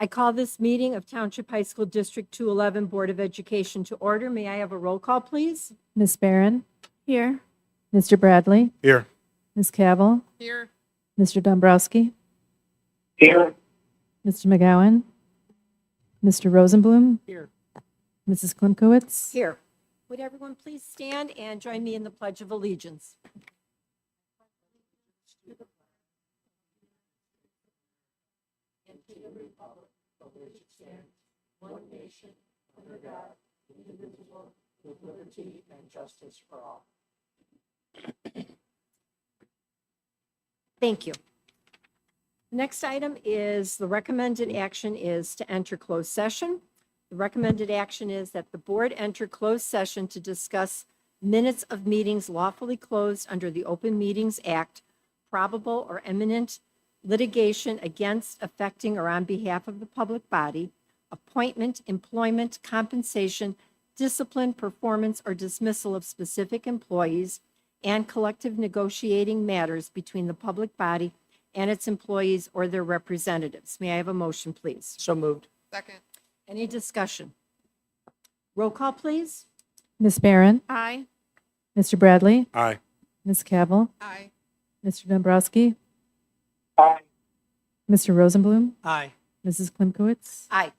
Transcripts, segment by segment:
I call this meeting of Township High School District 211 Board of Education to order. May I have a roll call, please? Ms. Barron? Here. Mr. Bradley? Here. Ms. Cavill? Here. Mr. Dombrowski? Here. Mr. McGowan? Mr. Rosenblum? Here. Mrs. Klimkowitz? Here. Would everyone please stand and join me in the Pledge of Allegiance? And to the republic for which it stands, one nation, under God, indivisible, with liberty and justice for all. Thank you. Next item is the recommended action is to enter closed session. The recommended action is that the board enter closed session to discuss minutes of meetings lawfully closed under the Open Meetings Act, probable or imminent litigation against, affecting, or on behalf of the public body, appointment, employment, compensation, discipline, performance, or dismissal of specific employees, and collective negotiating matters between the public body and its employees or their representatives. May I have a motion, please? So moved. Second. Any discussion? Roll call, please. Ms. Barron? Aye. Mr. Bradley? Aye. Ms. Cavill? Aye. Mr. Dombrowski? Aye. Mr. Rosenblum? Aye. Mrs. Klimkowitz? Aye.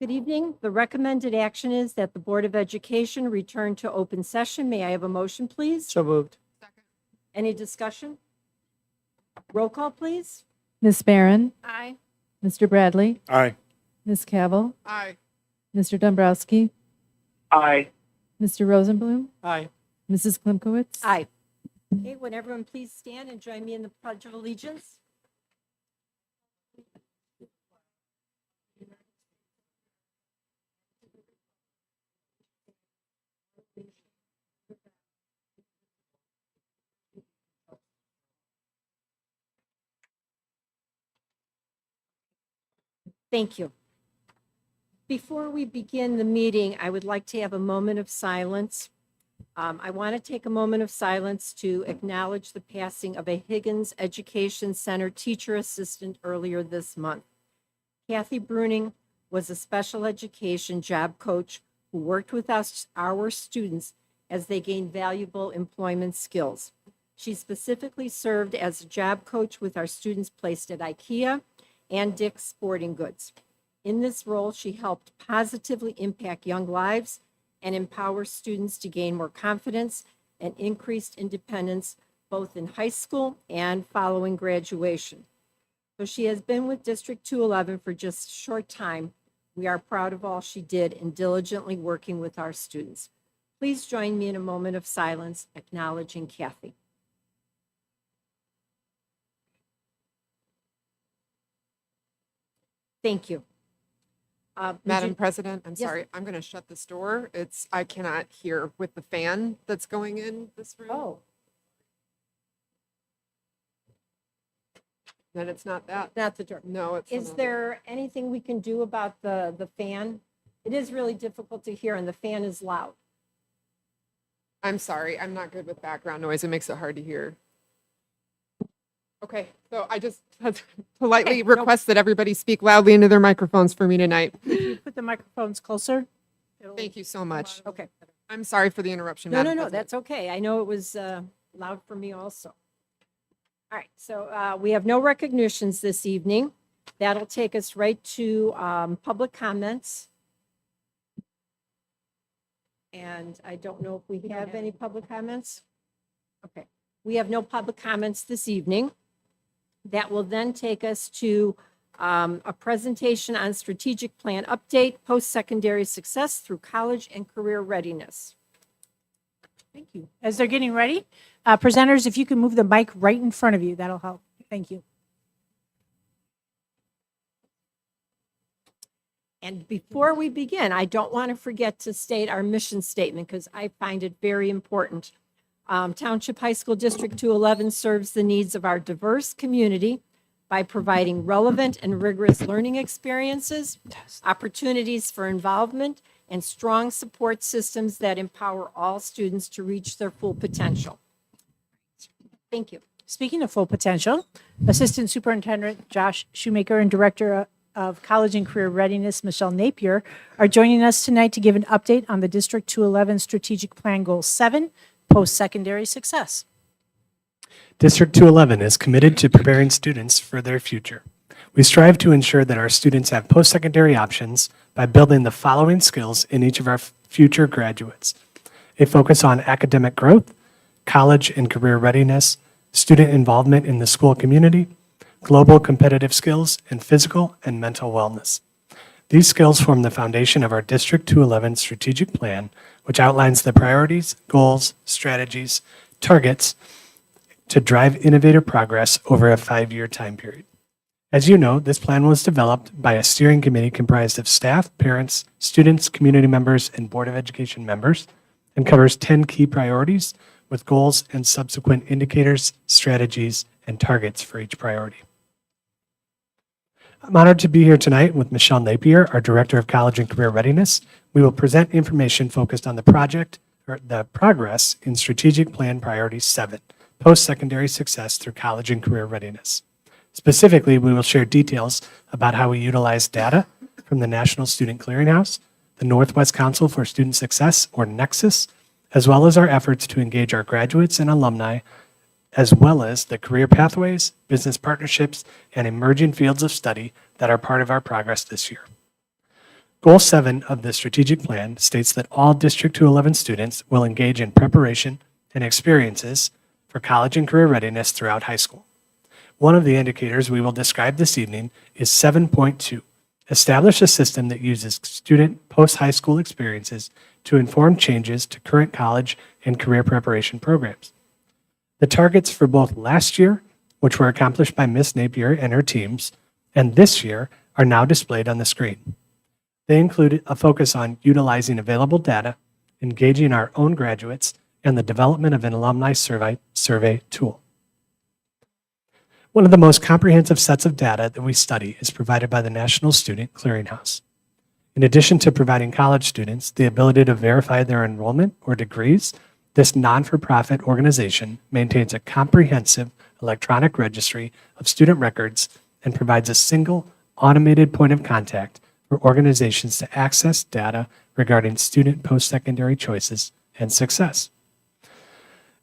Good evening. The recommended action is that the Board of Education return to open session. May I have a motion, please? So moved. Any discussion? Roll call, please. Ms. Barron, Aye. Mr. Bradley, Aye. Ms. Cavill, Aye. Mr. Dombrowski, Aye. Mr. Rosenblum, Aye. Mrs. Klimkowitz. Aye. Okay, would everyone please stand and join me in the Pledge of Allegiance? Thank you. Before we begin the meeting, I would like to have a moment of silence. I want to take a moment of silence to acknowledge the passing of a Higgins Education Center teacher assistant earlier this month. Kathy Bruning was a special education job coach who worked with our students as they gained valuable employment skills. She specifically served as a job coach with our students placed at IKEA and Dick's Sporting Goods. In this role, she helped positively impact young lives and empower students to gain more confidence and increased independence, both in high school and following graduation. So she has been with District 211 for just a short time. We are proud of all she did in diligently working with our students. Please join me in a moment of silence acknowledging Kathy. Thank you. Would Madam you- President, I'm Yes. sorry, I'm going to shut this door. I cannot hear with the fan that's going in this room. Oh, Then it's not that. not the door. No, it's Is another. there anything we can do about the fan? It is really difficult to hear and the fan is loud. I'm sorry, I'm not good with background noise. It makes it hard to hear. Okay, so I just politely Okay, no- request that everybody speak loudly into their microphones for me tonight. Put the microphones closer. Thank you so much. Okay. I'm sorry for the interruption, No, Madam no, President. that's okay. I know it was loud for me also. All right, so we have no recognitions this evening. That'll take us right to public comments. And I don't know if we have any public comments. Okay, we have no public comments this evening. That will then take us to a presentation on strategic plan update, post-secondary success through college and career readiness. Thank you. As they're getting ready, presenters, if you can move the mic right in front of you, that'll help. Thank you. And before we begin, I don't want to forget to state our mission statement because I find it very important. Township High School District 211 serves the needs of our diverse community by providing relevant and rigorous learning experiences, opportunities for involvement, and strong support systems that empower all students to reach their full potential. Thank you. Speaking of full potential, Assistant Superintendent Josh Shoemaker and Director of College and Career Readiness, Michelle Napier, are joining us tonight to give an update on the District 211 Strategic Plan Goal 7, Post-Secondary Success. District 211 is committed to preparing students for their future. We strive to ensure that our students have post-secondary options by building the following skills in each of our future graduates: a focus on academic growth, college and career readiness, student involvement in the school community, global competitive skills, and physical and mental wellness. These skills form the foundation of our District 211 strategic plan, which outlines the priorities, goals, strategies, targets to drive innovative progress over a 5-year time period. As you know, this plan was developed by a steering committee comprised of staff, parents, students, community members, and Board of Education members, and covers 10 key priorities with goals and subsequent indicators, strategies, and targets for each priority. I'm honored to be here tonight with Michelle Napier, our Director of College and Career Readiness. We will present information focused on the progress in Strategic Plan Priority 7, Post-Secondary Success through College and Career Readiness. Specifically, we will share details about how we utilize data from the National Student Clearinghouse, the Northwest Council for Student Success, or Nexus, as well as our efforts to engage our graduates and alumni, as well as the career pathways, business partnerships, and emerging fields of study that are part of our progress this year. Goal 7 of the strategic plan states that all District 211 students will engage in preparation and experiences for college and career readiness throughout high school. One of the indicators we will describe this evening is 7.2. Establish a system that uses student post-high school experiences to inform changes to current college and career preparation programs. The targets for both last year, which were accomplished by Ms. Napier and her teams, and this year are now displayed on the screen. They include a focus on utilizing available data, engaging our own graduates, and the development of an alumni survey tool. One of the most comprehensive sets of data that we study is provided by the National Student Clearinghouse. In addition to providing college students the ability to verify their enrollment or degrees, this non-for-profit organization maintains a comprehensive electronic registry of student records and provides a single automated point of contact for organizations to access data regarding student post-secondary choices and success.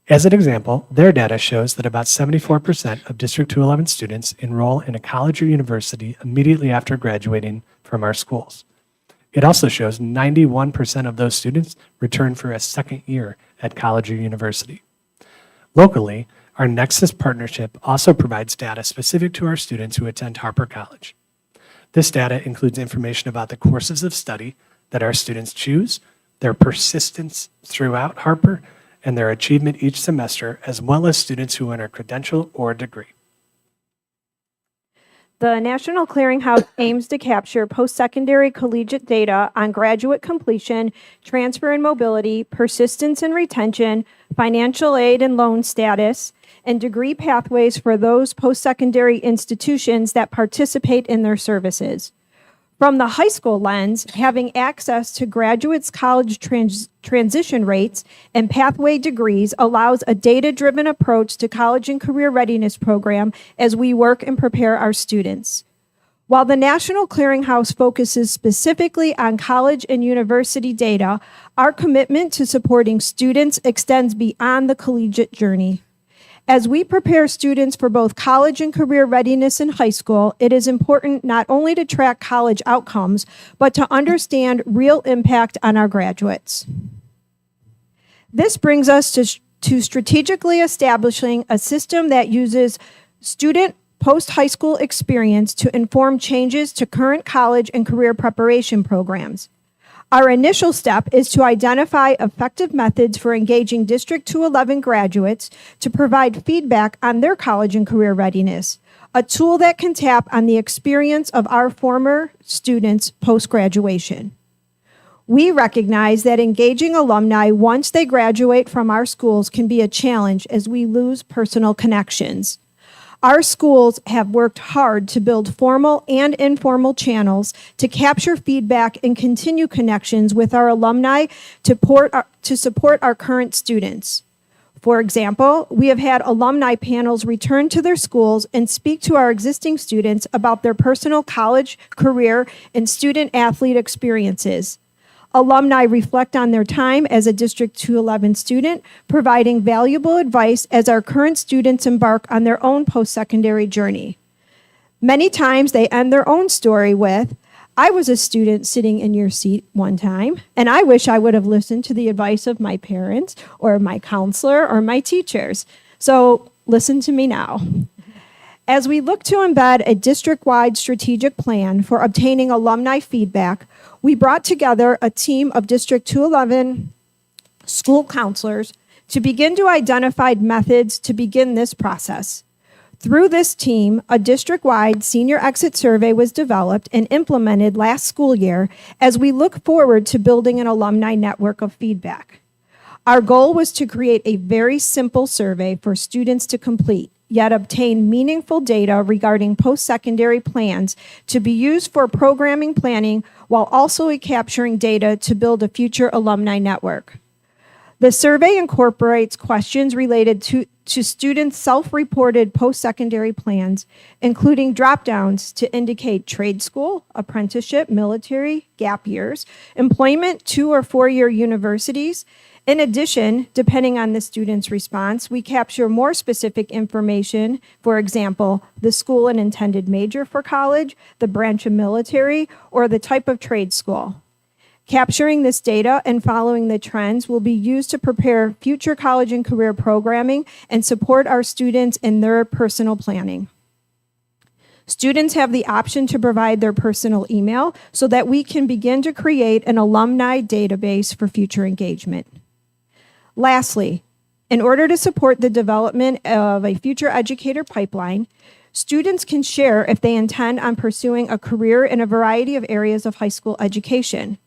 As an example, their data shows that about 74% of District 211 students enroll in a college or university immediately after graduating from our schools. It also shows 91% of those students return for a second year at college or university. Locally, our Nexus partnership also provides data specific to our students who attend Harper College. This data includes information about the courses of study that our students choose, their persistence throughout Harper, and their achievement each semester, as well as students who earn a credential or degree. The National Clearinghouse aims to capture post-secondary collegiate data on graduate completion, transfer and mobility, persistence and retention, financial aid and loan status, and degree pathways for those post-secondary institutions that participate in their services. From the high school lens, having access to graduates' college transition rates and pathway degrees allows a data-driven approach to college and career readiness program as we work and prepare our students. While the National Clearinghouse focuses specifically on college and university data, our commitment to supporting students extends beyond the collegiate journey. As we prepare students for both college and career readiness in high school, it is important not only to track college outcomes, but to understand real impact on our graduates. This brings us to strategically establishing a system that uses student post-high school experience to inform changes to current college and career preparation programs. Our initial step is to identify effective methods for engaging District 211 graduates to provide feedback on their college and career readiness, a tool that can tap on the experience of our former students post-graduation. We recognize that engaging alumni once they graduate from our schools can be a challenge as we lose personal connections. Our schools have worked hard to build formal and informal channels to capture feedback and continue connections with our alumni to support our current students. For example, we have had alumni panels return to their schools and speak to our existing students about their personal college, career, and student-athlete experiences. Alumni reflect on their time as a District 211 student, providing valuable advice as our current students embark on their own post-secondary journey. Many times they end their own story with, "I was a student sitting in your seat one time, and I wish I would have listened to the advice of my parents or my counselor or my teachers. So listen to me now." As we look to embed a district-wide strategic plan for obtaining alumni feedback, we brought together a team of District 211 school counselors to begin to identify methods to begin this process. Through this team, a district-wide senior exit survey was developed and implemented last school year as we look forward to building an alumni network of feedback. Our goal was to create a very simple survey for students to complete, yet obtain meaningful data regarding post-secondary plans to be used for programming planning while also capturing data to build a future alumni network. The survey incorporates questions related to students' self-reported post-secondary plans, including drop-downs to indicate trade school, apprenticeship, military, gap years, employment, 2- or 4-year universities. In addition, depending on the student's response, we capture more specific information, for example, the school and intended major for college, the branch of military, or the type of trade school. Capturing this data and following the trends will be used to prepare future college and career programming and support our students in their personal planning. Students have the option to provide their personal email so that we can begin to create an alumni database for future engagement. Lastly, in order to support the development of a future educator pipeline, students can share if they intend on pursuing a career in a variety of areas of high school education.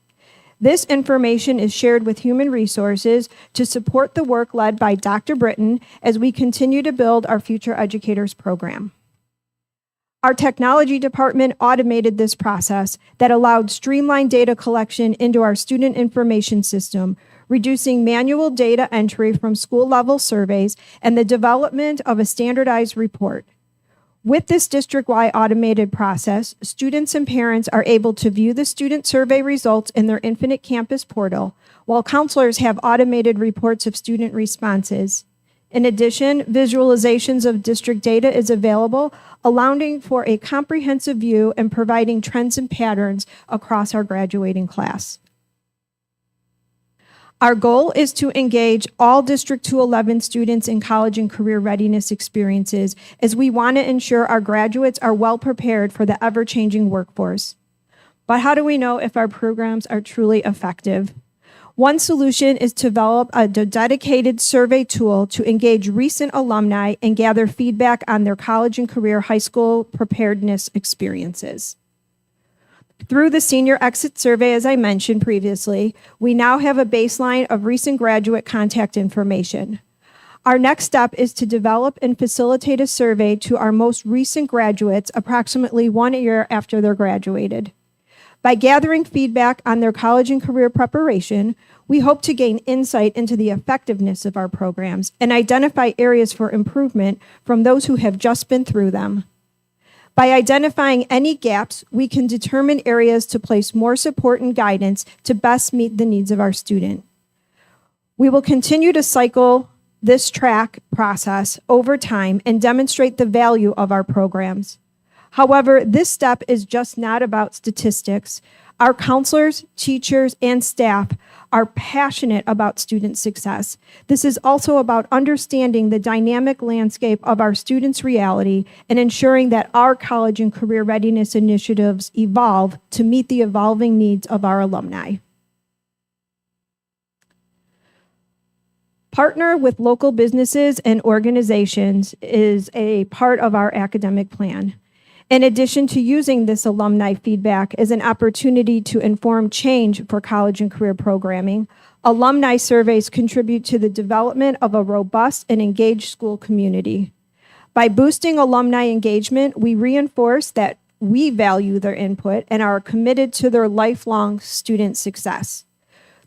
This information is shared with Human Resources to support the work led by Dr. Britton as we continue to build our Future Educators program. Our technology department automated this process that allowed streamlined data collection into our student information system, reducing manual data entry from school-level surveys and the development of a standardized report. With this district-wide automated process, students and parents are able to view the student survey results in their Infinite Campus portal, while counselors have automated reports of student responses. In addition, visualizations of district data is available, allowing for a comprehensive view and providing trends and patterns across our graduating class. Our goal is to engage all District 211 students in college and career readiness experiences, as we want to ensure our graduates are well prepared for the ever-changing workforce. But how do we know if our programs are truly effective? One solution is to develop a dedicated survey tool to engage recent alumni and gather feedback on their college and career high school preparedness experiences. Through the senior exit survey, as I mentioned previously, we now have a baseline of recent graduate contact information. Our next step is to develop and facilitate a survey to our most recent graduates approximately 1 year after they're graduated. By gathering feedback on their college and career preparation, we hope to gain insight into the effectiveness of our programs and identify areas for improvement from those who have just been through them. By identifying any gaps, we can determine areas to place more support and guidance to best meet the needs of our student. We will continue to cycle this track process over time and demonstrate the value of our programs. However, this step is just not about statistics. Our counselors, teachers, and staff are passionate about student success. This is also about understanding the dynamic landscape of our students' reality and ensuring that our college and career readiness initiatives evolve to meet the evolving needs of our alumni. Partner with local businesses and organizations is a part of our academic plan. In addition to using this alumni feedback as an opportunity to inform change for college and career programming, alumni surveys contribute to the development of a robust and engaged school community. By boosting alumni engagement, we reinforce that we value their input and are committed to their lifelong student success.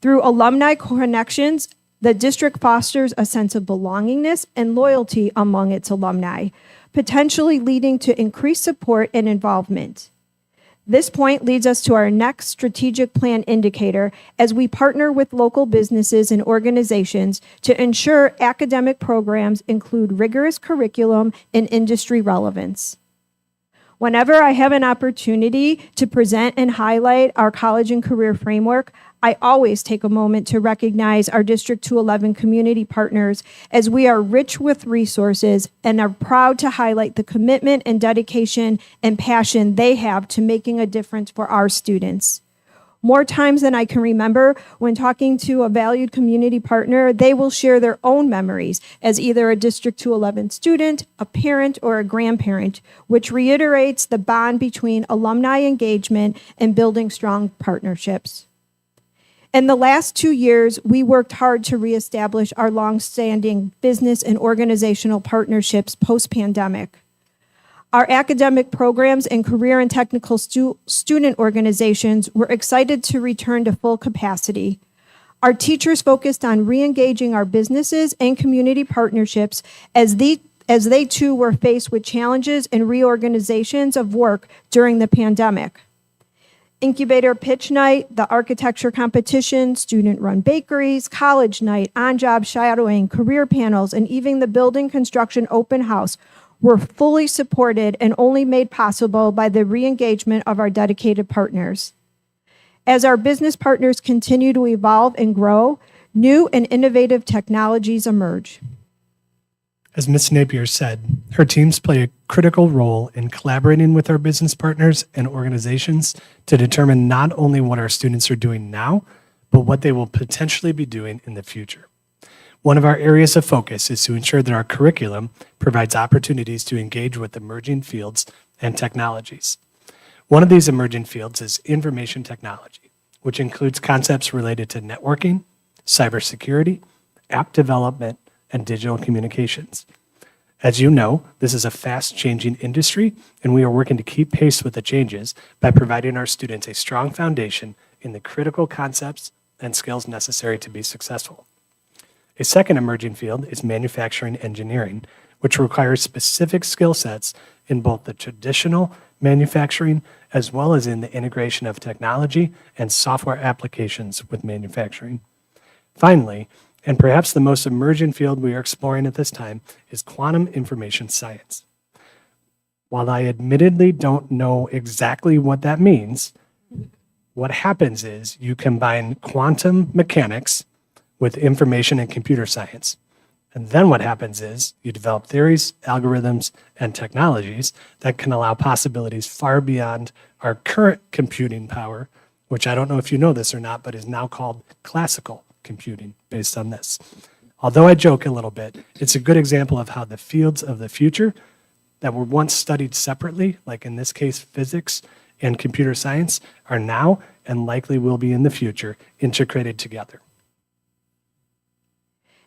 Through alumni connections, the district fosters a sense of belongingness and loyalty among its alumni, potentially leading to increased support and involvement. This point leads us to our next strategic plan indicator as we partner with local businesses and organizations to ensure academic programs include rigorous curriculum and industry relevance. Whenever I have an opportunity to present and highlight our college and career framework, I always take a moment to recognize our District 211 community partners, as we are rich with resources and are proud to highlight the commitment and dedication and passion they have to making a difference for our students. More times than I can remember, when talking to a valued community partner, they will share their own memories as either a District 211 student, a parent, or a grandparent, which reiterates the bond between alumni engagement and building strong partnerships. In the last 2 years, we worked hard to reestablish our longstanding business and organizational partnerships post-pandemic. Our academic programs and career and technical student organizations were excited to return to full capacity. Our teachers focused on re-engaging our businesses and community partnerships as they too were faced with challenges and reorganizations of work during the pandemic. Incubator pitch night, the architecture competition, student-run bakeries, college night, on-job shadowing, career panels, and even the building construction open house were fully supported and only made possible by the re-engagement of our dedicated partners. As our business partners continue to evolve and grow, new and innovative technologies emerge. As Ms. Napier said, her teams play a critical role in collaborating with our business partners and organizations to determine not only what our students are doing now, but what they will potentially be doing in the future. One of our areas of focus is to ensure that our curriculum provides opportunities to engage with emerging fields and technologies. One of these emerging fields is information technology, which includes concepts related to networking, cybersecurity, app development, and digital communications. As you know, this is a fast-changing industry, and we are working to keep pace with the changes by providing our students a strong foundation in the critical concepts and skills necessary to be successful. A second emerging field is manufacturing engineering, which requires specific skill sets in both the traditional manufacturing as well as in the integration of technology and software applications with manufacturing. Finally, and perhaps the most emergent field we are exploring at this time, is quantum information science. While I admittedly don't know exactly what that means, what happens is you combine quantum mechanics with information and computer science. And then what happens is you develop theories, algorithms, and technologies that can allow possibilities far beyond our current computing power, which I don't know if you know this or not, but is now called classical computing based on this. Although I joke a little bit, it's a good example of how the fields of the future that were once studied separately, like in this case physics and computer science, are now and likely will be in the future integrated together.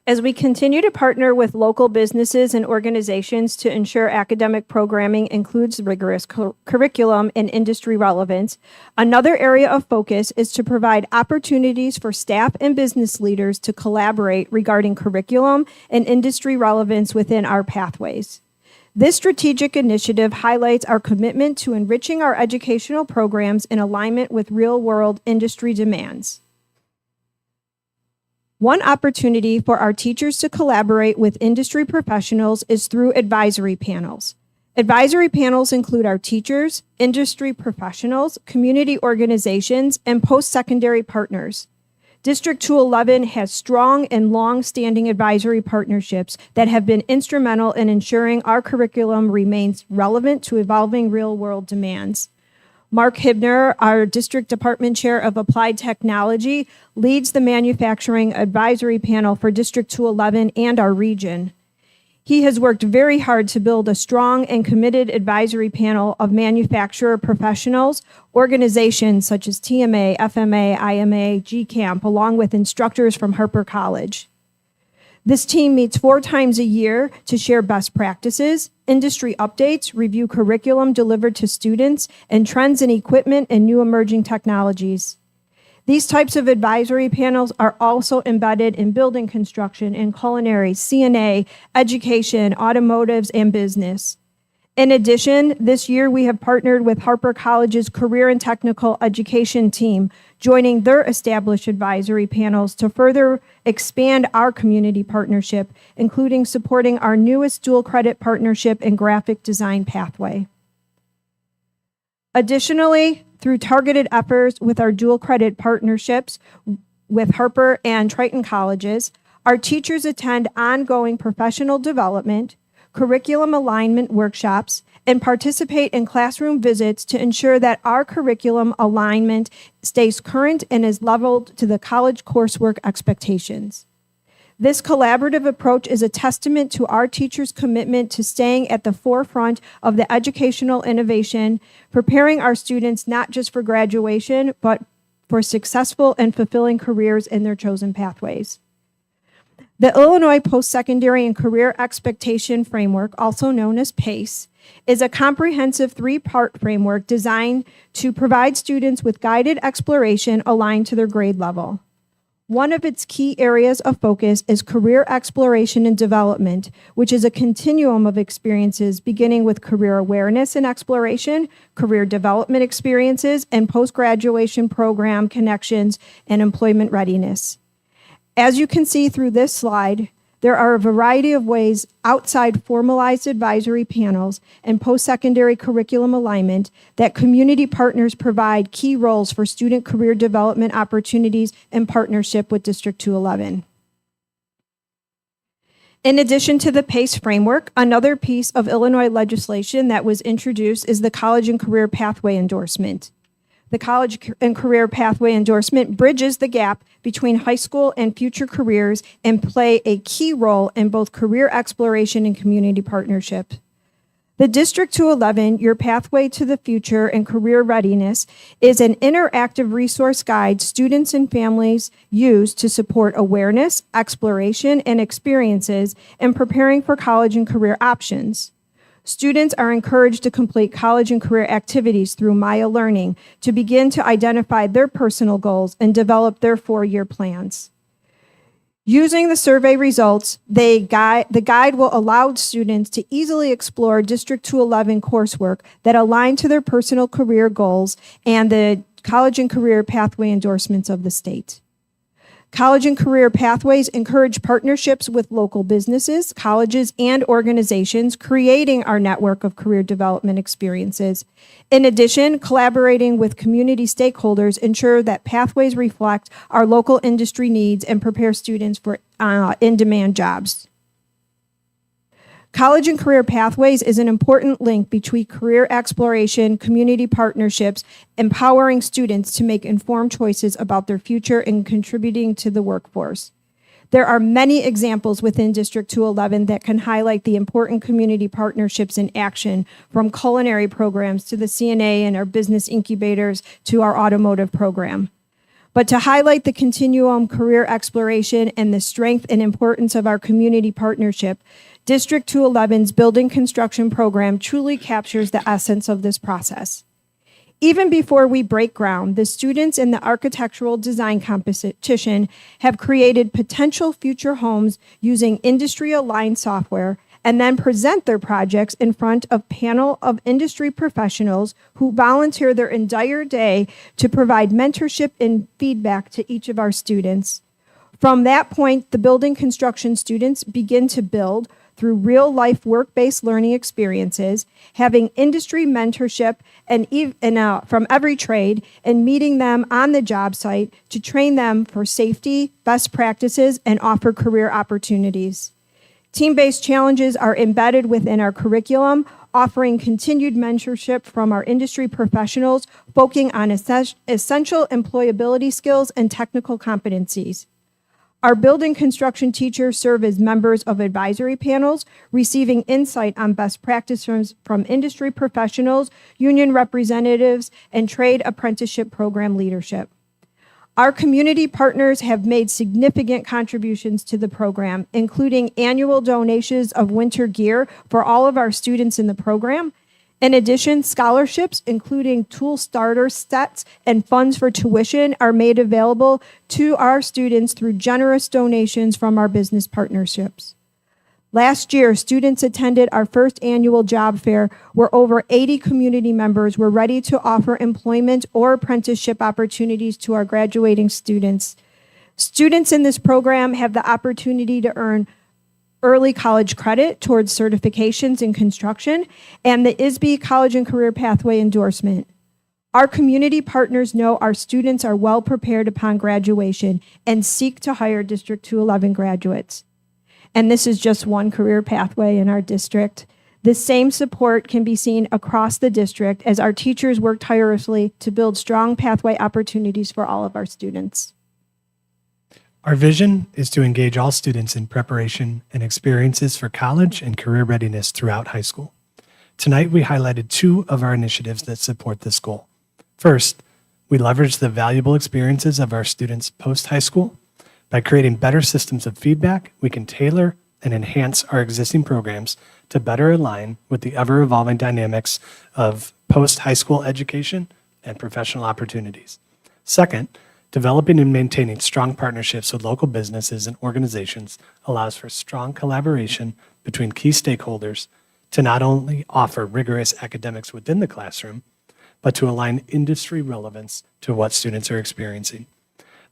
As we continue to partner with local businesses and organizations to ensure academic programming includes rigorous curriculum and industry relevance, another area of focus is to provide opportunities for staff and business leaders to collaborate regarding curriculum and industry relevance within our pathways. This strategic initiative highlights our commitment to enriching our educational programs in alignment with real-world industry demands. One opportunity for our teachers to collaborate with industry professionals is through advisory panels. Advisory panels include our teachers, industry professionals, community organizations, and post-secondary partners. District 211 has strong and long-standing advisory partnerships that have been instrumental in ensuring our curriculum remains relevant to evolving real-world demands. Mark Hibner, our District Department Chair of Applied Technology, leads the Manufacturing Advisory Panel for District 211 and our region. He has worked very hard to build a strong and committed advisory panel of manufacturer professionals, organizations such as TMA, FMA, IMA, GCAMP, along with instructors from Harper College. This team meets 4 times a year to share best practices, industry updates, review curriculum delivered to students, and trends in equipment and new emerging technologies. These types of advisory panels are also embedded in building construction and culinary, CNA, education, automotives, and business. In addition, this year we have partnered with Harper College's Career and Technical Education team, joining their established advisory panels to further expand our community partnership, including supporting our newest dual credit partnership and graphic design pathway. Additionally, through targeted efforts with our dual credit partnerships with Harper and Triton colleges, our teachers attend ongoing professional development, curriculum alignment workshops, and participate in classroom visits to ensure that our curriculum alignment stays current and is leveled to the college coursework expectations. This collaborative approach is a testament to our teachers' commitment to staying at the forefront of the educational innovation, preparing our students not just for graduation, but for successful and fulfilling careers in their chosen pathways. The Illinois Post-Secondary and Career Expectation Framework, also known as PACE, is a comprehensive 3-part framework designed to provide students with guided exploration aligned to their grade level. One of its key areas of focus is career exploration and development, which is a continuum of experiences beginning with career awareness and exploration, career development experiences, and post-graduation program connections and employment readiness. As you can see through this slide, there are a variety of ways outside formalized advisory panels and post-secondary curriculum alignment that community partners provide key roles for student career development opportunities in partnership with District 211. In addition to the PACE framework, another piece of Illinois legislation that was introduced is the College and Career Pathway Endorsement. The College and Career Pathway Endorsement bridges the gap between high school and future careers and play a key role in both career exploration and community partnership. The District 211, Your Pathway to the Future and Career Readiness, is an interactive resource guide students and families use to support awareness, exploration, and experiences in preparing for college and career options. Students are encouraged to complete college and career activities through Maya Learning to begin to identify their personal goals and develop their 4-year plans. Using the survey results, the guide will allow students to easily explore District 211 coursework that align to their personal career goals and the College and Career Pathway endorsements of the state. College and career pathways encourage partnerships with local businesses, colleges, and organizations, creating our network of career development experiences. In addition, collaborating with community stakeholders ensure that pathways reflect our local industry needs and prepare students for in-demand jobs. College and career pathways is an important link between career exploration, community partnerships, empowering students to make informed choices about their future and contributing to the workforce. There are many examples within District 211 that can highlight the important community partnerships in action, from culinary programs to the CNA and our business incubators to our automotive program. But to highlight the continuum career exploration and the strength and importance of our community partnership, District 211's building construction program truly captures the essence of this process. Even before we break ground, the students in the architectural design competition have created potential future homes using industry-aligned software and then present their projects in front of a panel of industry professionals who volunteer their entire day to provide mentorship and feedback to each of our students. From that point, the building construction students begin to build through real-life work-based learning experiences, having industry mentorship from every trade, and meeting them on the job site to train them for safety, best practices, and offer career opportunities. Team-based challenges are embedded within our curriculum, offering continued mentorship from our industry professionals, focusing on essential employability skills and technical competencies. Our building construction teachers serve as members of advisory panels, receiving insight on best practices from industry professionals, union representatives, and trade apprenticeship program leadership. Our community partners have made significant contributions to the program, including annual donations of winter gear for all of our students in the program. In addition, scholarships, including tool starter sets and funds for tuition, are made available to our students through generous donations from our business partnerships. Last year, students attended our first annual job fair where over 80 community members were ready to offer employment or apprenticeship opportunities to our graduating students. Students in this program have the opportunity to earn early college credit towards certifications in construction, and the ISB College and Career Pathway endorsement. Our community partners know our students are well prepared upon graduation and seek to hire District 211 graduates. And this is just one career pathway in our district. The same support can be seen across the district as our teachers work tirelessly to build strong pathway opportunities for all of our students. Our vision is to engage all students in preparation and experiences for college and career readiness throughout high school. Tonight, we highlighted 2 of our initiatives that support this goal. First, we leverage the valuable experiences of our students post-high school. By creating better systems of feedback, we can tailor and enhance our existing programs to better align with the ever-evolving dynamics of post-high school education and professional opportunities. Second, Developing and maintaining strong partnerships with local businesses and organizations allows for strong collaboration between key stakeholders to not only offer rigorous academics within the classroom, but to align industry relevance to what students are experiencing.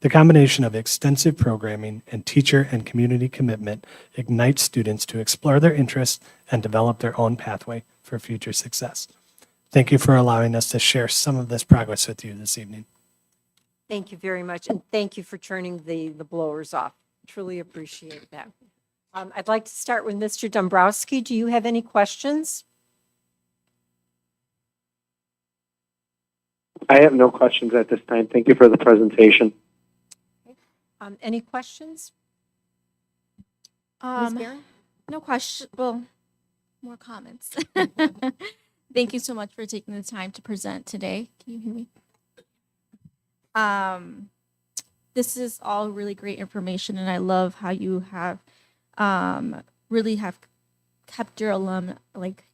The combination of extensive programming and teacher and community commitment ignites students to explore their interests and develop their own pathway for future success. Thank you for allowing us to share some of this progress with you this evening. Thank you very much, and thank you for turning the blowers off. Truly appreciate that. I'd like to start with Mr. Dombrowski. Do you have any questions? I have no questions at this time. Thank you for the presentation. Any questions? Ms. Barron? No question. Well, more comments. Thank you so much for taking the time to present today. Can you hear me? This is all really great information, and I love how you have really have kept your alum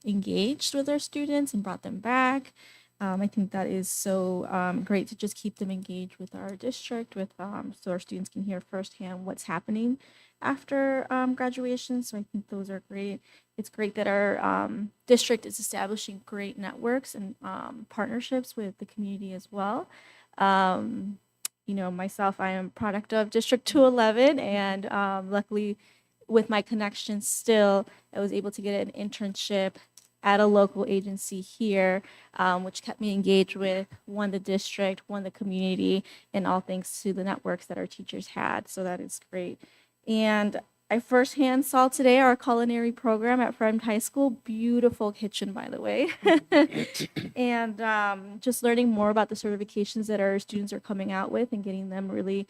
engaged with our students and brought them back. I think that is so great to just keep them engaged with our district, with so our students can hear firsthand what's happening after graduation. So I think those are great. It's great that our district is establishing great networks and partnerships with the community as well. Myself, I am a product of District 211, and luckily with my connections still, I was able to get an internship at a local agency here, which kept me engaged with the district, the community, and all thanks to the networks that our teachers had. So that is great. And I firsthand saw today our culinary program at Friend High School. Beautiful kitchen, by the way. And just learning more about the certifications that our students are coming out with and getting them really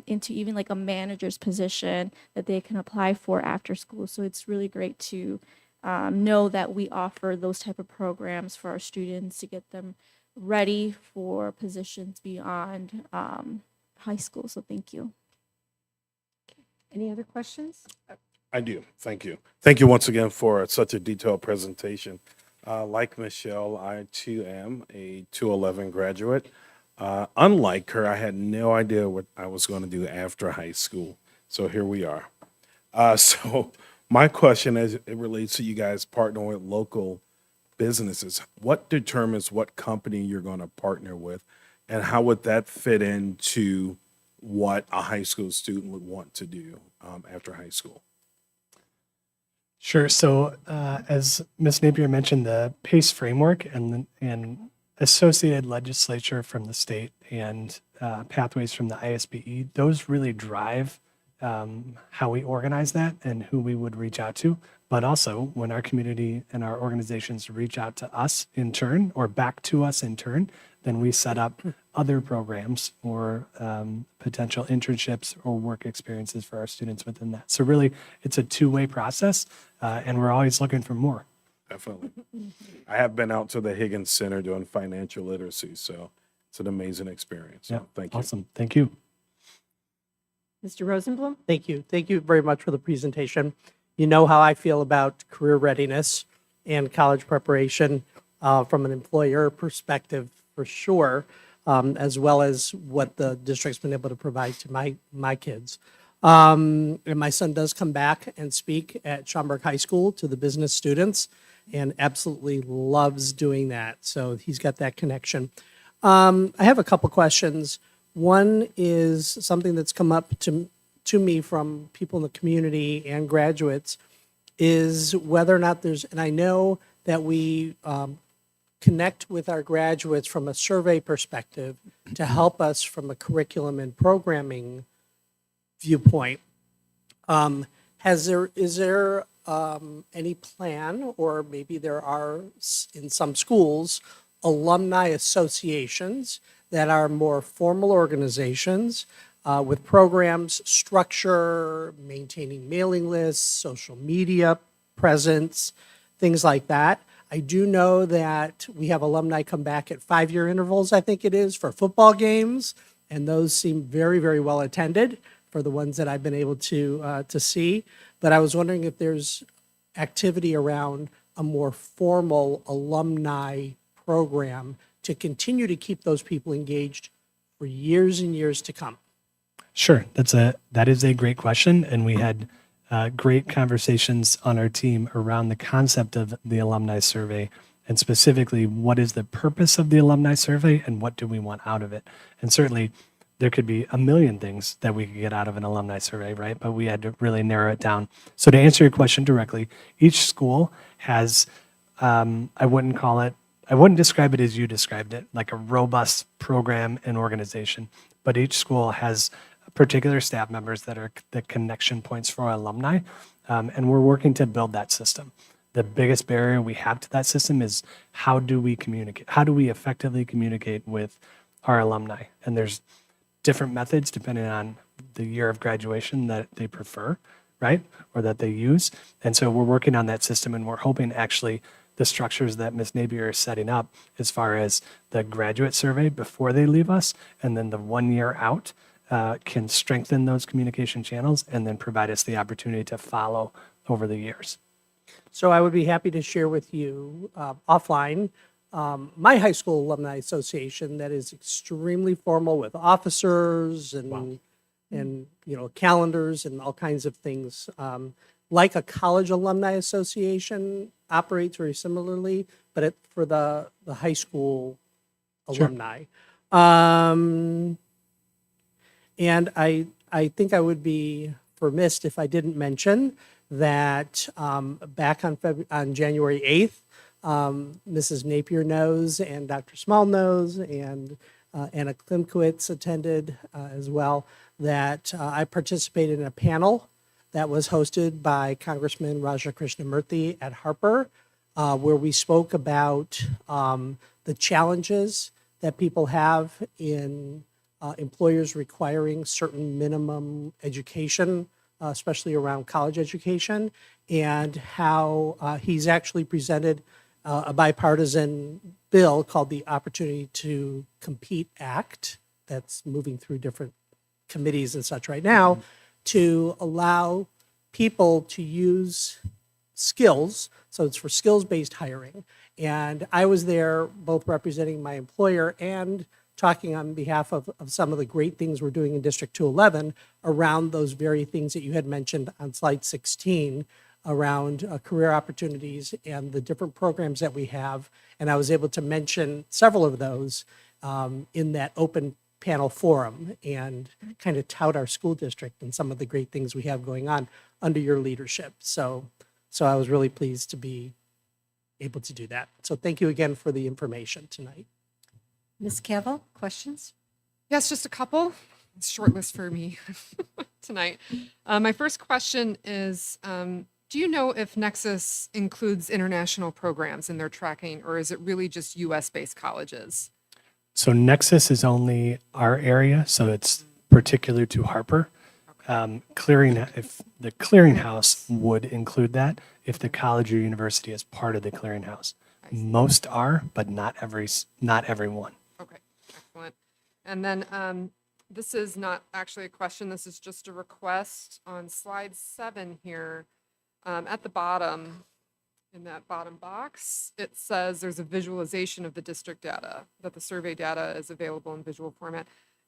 into even a manager's position that they can apply for after school. So it's really great to know that we offer those type of programs for our students to get them ready for positions beyond high school. So thank you. Any other questions? I do. Thank you. Thank you once again for such a detailed presentation. Like Michelle, I too am a 211 graduate. Unlike her, I had no idea what I was going to do after high school. So here we are. So my question as it relates to you guys partnering with local businesses, what determines what company you're going to partner with, and how would that fit into what a high school student would want to do after high school? Sure. So as Ms. Napier mentioned, the PACE framework and associated legislature from the state and pathways from the ISBE, those really drive how we organize that and who we would reach out to. But also when our community and our organizations reach out to us in turn or back to us in turn, then we set up other programs or potential internships or work experiences for our students within that. So really, it's a two-way process, and we're always looking for more. Definitely. I have been out to the Higgins Center doing financial literacy, so it's an amazing experience. So Yeah, thank you. awesome. Thank you. Mr. Rosenblum? Thank you. Thank you very much for the presentation. You know how I feel about career readiness and college preparation from an employer perspective, for sure, as well as what the district's been able to provide to my kids. And my son does come back and speak at Schaumburg High School to the business students and absolutely loves doing that. So he's got that connection. I have a couple questions. One is something that's come up to me from people in the community and graduates is whether or not there's, and I know that we connect with our graduates from a survey perspective to help us from a curriculum and programming viewpoint. Is there any plan, or maybe there are in some schools, alumni associations that are more formal organizations with programs, structure, maintaining mailing lists, social media presence, things like that? I do know that we have alumni come back at 5-year intervals, I think it is, for football games, and those seem very, very well attended for the ones that I've been able to see. But I was wondering if there's activity around a more formal alumni program to continue to keep those people engaged for years and years to come? Sure, that is a great question, and we had great conversations on our team around the concept of the alumni survey, and specifically, what is the purpose of the alumni survey, and what do we want out of it? And certainly, there could be a million things that we could get out of an alumni survey, right? But we had to really narrow it down. So to answer your question directly, each school has, I wouldn't describe it as you described it, like a robust program and organization, but each school has particular staff members that are the connection points for our alumni, and we're working to build that system. The biggest barrier we have to that system is how do we communicate? How do we effectively communicate with our alumni? And there's different methods depending on the year of graduation that they prefer, right? Or that they use. And so we're working on that system, and we're hoping actually the structures that Ms. Napier is setting up as far as the graduate survey before they leave us, and then the 1 year out, can strengthen those communication channels and then provide us the opportunity to follow over the years. So I would be happy to share with you offline my high school alumni association that is extremely formal with officers and calendars and all kinds of things. Like a college alumni association operates very similarly, but for the high school alumni. And I think I would be remiss if I didn't mention that back on January 8th, Mrs. Napier knows, and Dr. Small knows, and Anna Klimkowitz attended as well, that I participated in a panel that was hosted by Congressman Raja Krishnamurthy at Harper, where we spoke about the challenges that people have in employers requiring certain minimum education, especially around college education, and how he's actually presented a bipartisan bill called the Opportunity to Compete Act that's moving through different committees and such right now to allow people to use skills. So it's for skills-based hiring. And I was there both representing my employer and talking on behalf of some of the great things we're doing in District 211 around those very things that you had mentioned on slide 16 around career opportunities and the different programs that we have. And I was able to mention several of those in that open panel forum and kind of tout our school district and some of the great things we have going on under your leadership. So I was really pleased to be able to do that. So thank you again for the information tonight. Ms. Cavill, questions? Yes, just a couple. It's a short list for me tonight. My first question is, do you know if Nexus includes international programs in their tracking, or is it really just US-based colleges? So Nexus is only our area, so it's particular to Harper. If the clearinghouse would include that, if the college or university is part of the clearinghouse. Most are, but not everyone. Okay, excellent. And then this is not actually a question, this is just a request on slide 7 here. At the bottom, in that bottom box, it says there's a visualization of the district data, that the survey data is available in visual format.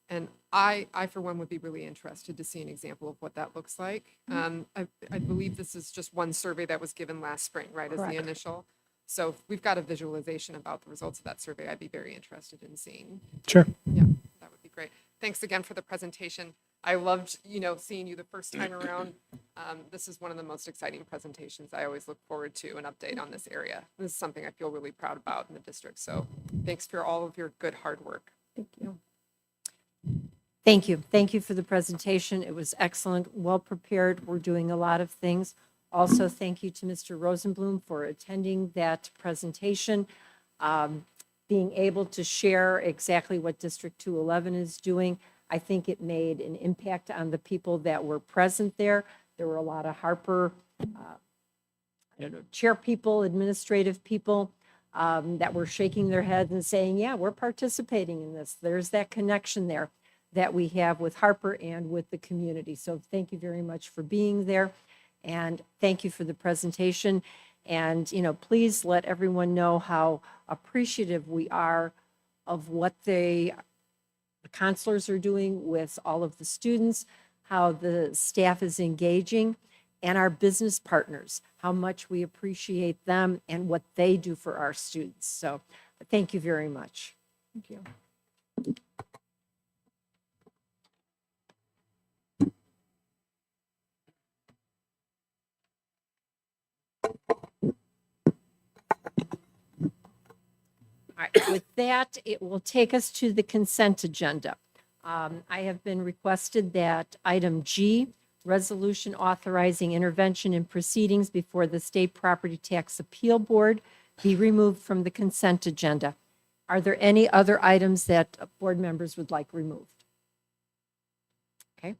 And I for one, would be really interested to see an example of what that looks like. I believe this is just one survey that was given last spring, right, as the initial. So if we've got a visualization about the results of that survey, I'd be very interested in seeing. Sure. Yeah, that would be great. Thanks again for the presentation. I loved, seeing you the first time around. This is one of the most exciting presentations. I always look forward to an update on this area. This is something I feel really proud about in the district. So thanks for all of your good hard work. Thank you. Thank you. Thank you for the presentation. It was excellent, well prepared. We're doing a lot of things. Also, thank you to Mr. Rosenblum for attending that presentation, being able to share exactly what District 211 is doing. I think it made an impact on the people that were present there. There were a lot of Harper, chair people, administrative people that were shaking their heads and saying, yeah, we're participating in this. There's that connection there that we have with Harper and with the community. So thank you very much for being there. And thank you for the presentation. And, please let everyone know how appreciative we are of what they the counselors are doing with all of the students, how the staff is engaging, and our business partners, how much we appreciate them and what they do for our students. So thank you very much. Thank you. All right, with that, it will take us to the consent agenda. I have been requested that item G, resolution authorizing intervention in proceedings before the State Property Tax Appeal Board, be removed from the consent agenda. Are there any other items that board members would like removed? Okay.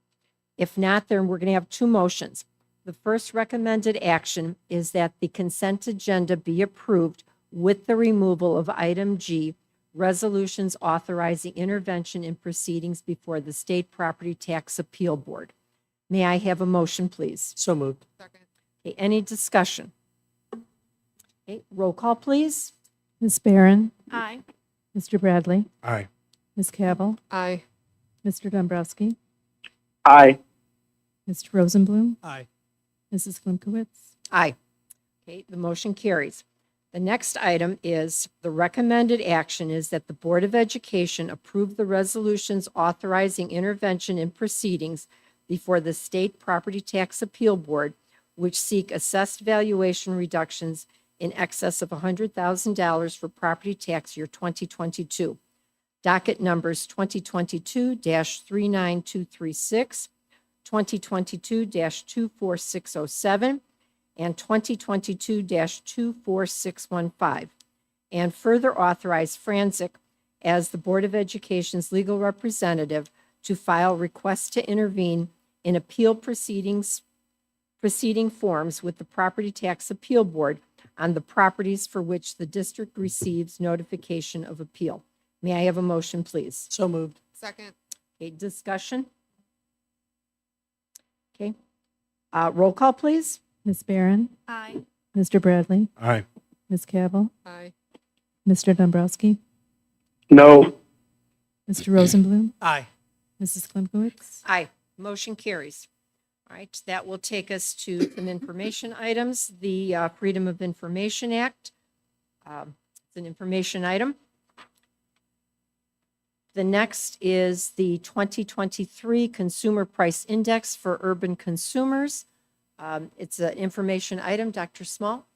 If not, then we're going to have two motions. The first recommended action is that the consent agenda be approved with the removal of item G, resolutions authorizing intervention in proceedings before the State Property Tax Appeal Board. May I have a motion, please? So moved. Second. Okay, any discussion? Okay, roll call, please. Ms. Barron, Aye. Mr. Bradley, Aye. Ms. Cavill, Aye. Mr. Dombrowski, Aye. Mr. Rosenblum, Aye. Mrs. Klimkowitz. Aye. Okay, the motion carries. The next item is the recommended action is that the Board of Education approve the resolutions authorizing intervention in proceedings before the State Property Tax Appeal Board, which seek assessed valuation reductions in excess of $100,000 for property tax year 2022. Docket numbers 2022-39236, 2022-24607, and 2022-24615, and further authorize Franzik as the Board of Education's legal representative to file requests to intervene in appeal proceeding forms with the Property Tax Appeal Board on the properties for which the district receives notification of appeal. May I have a motion, please? So moved. Second. Okay, discussion? Okay. Roll call, please. Ms. Barron, Aye. Mr. Bradley, Aye. Ms. Cavill, Aye. Mr. Dombrowski, No. Mr. Rosenblum, Aye. Mrs. Klimkowitz. Aye. Motion carries. All right, that will take us to some information items. The Freedom of Information Act. It's an information item. The next is the 2023 Consumer Price Index for Urban Consumers. It's an information item. Dr. Small?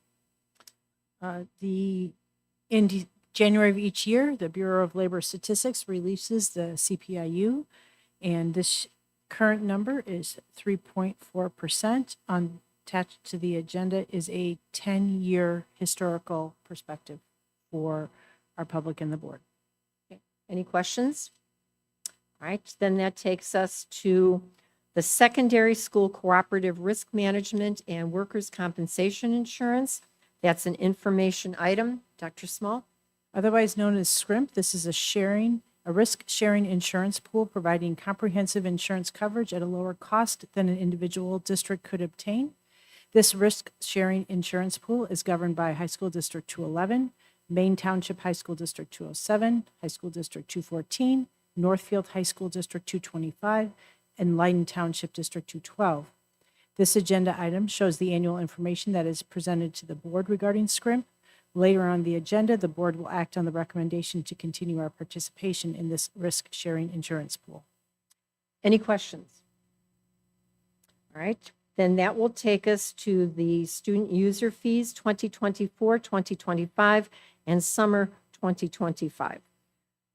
January of each year, the Bureau of Labor Statistics releases the CPIU, and this current number is 3.4%. Attached to the agenda is a 10-year historical perspective for our public and the board. Any questions? All right, then that takes us to the Secondary School Cooperative Risk Management and Workers' Compensation Insurance. That's an information item. Dr. Small? Otherwise known as SCRIMP, this is a risk-sharing insurance pool providing comprehensive insurance coverage at a lower cost than an individual district could obtain. This risk-sharing insurance pool is governed by High School District 211, Maine Township High School District 207, High School District 214, Northfield High School District 225, and Leiden Township District 212. This agenda item shows the annual information that is presented to the board regarding SCRIMP. Later on the agenda, the board will act on the recommendation to continue our participation in this risk-sharing insurance pool. Any questions? All right, then that will take us to the student user fees 2024, 2025, and summer 2025.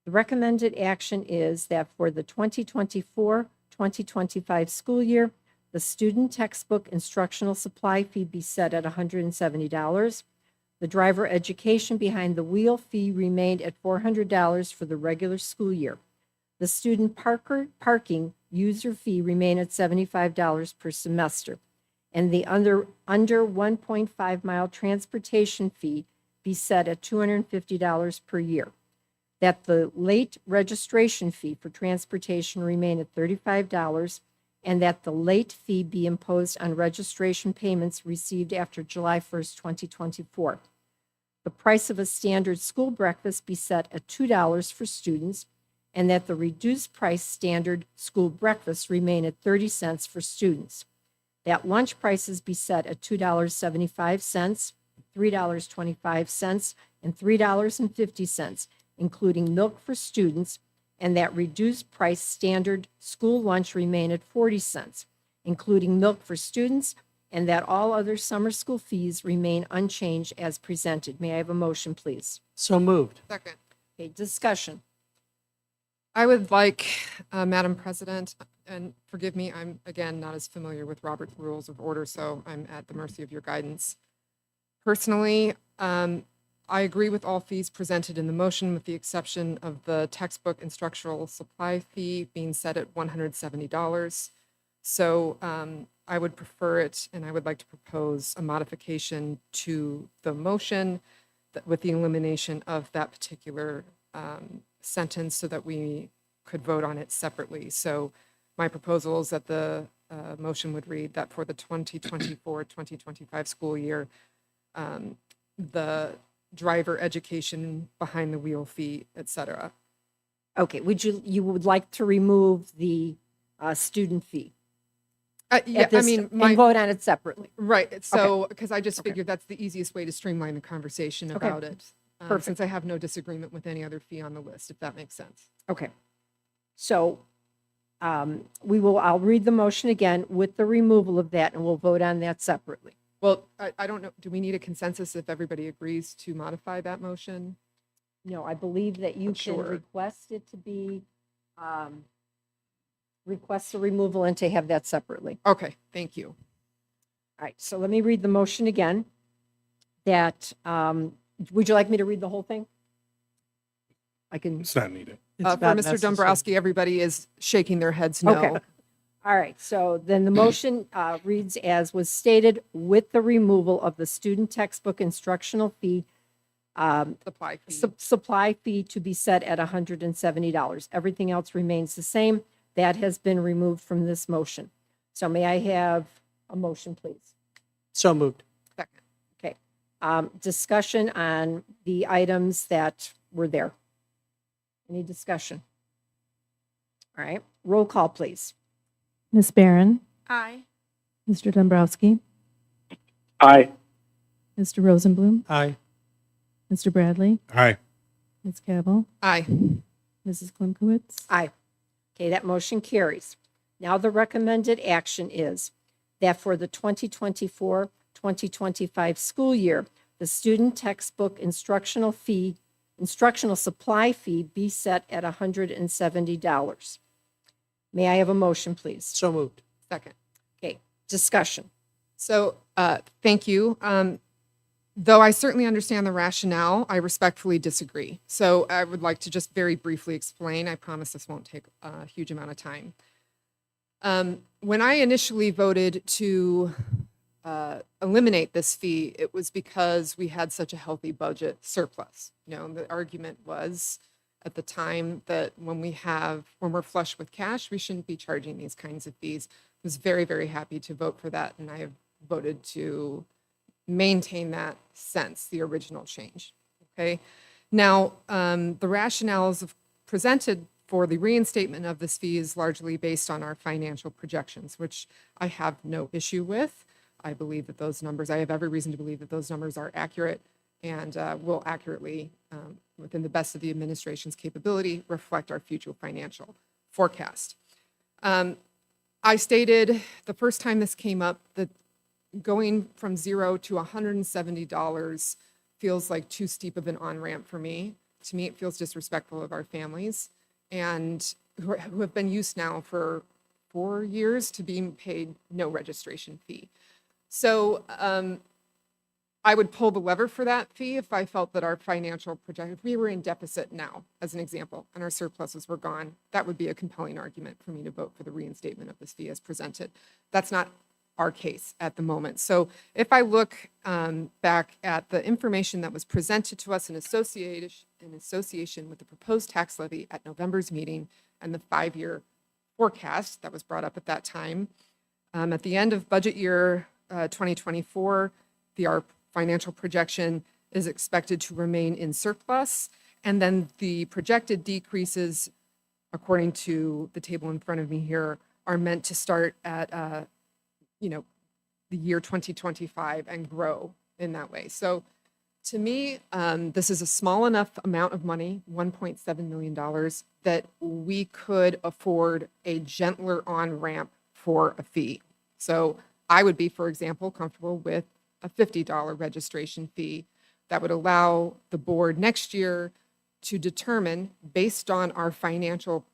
The recommended action is that for the 2024-2025 school year, the student textbook instructional supply fee be set at $170. The driver education behind the wheel fee remained at $400 for the regular school year. The student parking user fee remained at $75 per semester. And the under 1.5 mile transportation fee be set at $250 per year. That the late registration fee for transportation remain at $35, and that the late fee be imposed on registration payments received after July 1st, 2024. The price of a standard school breakfast be set at $2 for students, and that the reduced price standard school breakfast remain at 30 cents for students. That lunch prices be set at $2.75, $3.25, and $3.50, including milk for students, and that reduced price standard school lunch remain at 40 cents, including milk for students, and that all other summer school fees remain unchanged as presented. May I have a motion, please? So moved. Second. Okay, discussion. I would like, Madam President, and forgive me, I'm again not as familiar with Robert's Rules of Order, so I'm at the mercy of your guidance. Personally, I agree with all fees presented in the motion with the exception of the textbook instructional supply fee being set at $170. So I would prefer it, and I would like to propose a modification to the motion with the elimination of that particular sentence so that we could vote on it separately. So my proposal is that the motion would read that for the 2024-2025 school year, the driver education behind the wheel fee, et cetera. Okay, you would like to remove the student fee? Yeah, at this- and vote on it separately. Right. So, because I just Okay. figured that's the easiest way to streamline the conversation Okay. about it. Perfect. Since I have no disagreement with any other fee on the list, if that makes sense. Okay. So I'll read the motion again with the removal of that, and we'll vote on that separately. Well, I don't know. Do we need a consensus if everybody agrees to modify that motion? No, I believe that you can Sure. request it to be, request the removal and to have that separately. Okay, thank you. All right, so let me read the motion again. That, would you like me to read the whole thing? I can, It's not needed. It's For not Mr. necessary. Dombrowski, everybody is shaking their heads no. Okay. All right, so then the motion reads as was stated with the removal of the student textbook instructional fee, Supply fee. supply fee to be set at $170. Everything else remains the same. That has been removed from this motion. So may I have a motion, please? So moved. Second. Okay. Discussion on the items that were there. Any discussion? All right, roll call, please. Ms. Barron, Aye. Mr. Dombrowski, Aye. Mr. Rosenblum, Aye. Mr. Bradley, Aye. Ms. Cavill, Aye. Mrs. Klimkowitz. Aye. Okay, that motion carries. Now the recommended action is that for the 2024-2025 school year, the student textbook instructional supply fee be set at $170. May I have a motion, please? So moved. Second. Okay, discussion. So, thank you. Though I certainly understand the rationale, I respectfully disagree. So I would like to just very briefly explain. I promise this won't take a huge amount of time. When I initially voted to eliminate this fee, it was because we had such a healthy budget surplus. You know, the argument was at the time that when we're flush with cash, we shouldn't be charging these kinds of fees. I was very, very happy to vote for that, and I have voted to maintain that since the original change. Okay. Now, the rationales presented for the reinstatement of this fee is largely based on our financial projections, which I have no issue with. I believe that I have every reason to believe that those numbers are accurate and will accurately, within the best of the administration's capability, reflect our future financial forecast. I stated the first time this came up that going from $0 to $170 feels like too steep of an on-ramp for me. To me, it feels disrespectful of our families and who have been used now for 4 years to being paid no registration fee. So I would pull the lever for that fee if I felt that our financial projection, if we were in deficit now, as an example, and our surpluses were gone, that would be a compelling argument for me to vote for the reinstatement of this fee as presented. That's not our case at the moment. So if I look back at the information that was presented to us in association with the proposed tax levy at November's meeting and the 5-year forecast that was brought up at that time, at the end of budget year 2024, our financial projection is expected to remain in surplus, and then the projected decreases according to the table in front of me here, are meant to start at, the year 2025 and grow in that way. So to me, this is a small enough amount of money, $1.7 million, that we could afford a gentler on-ramp for a fee. So I would be, for example, comfortable with a $50 registration fee that would allow the board next year to determine, based on our financial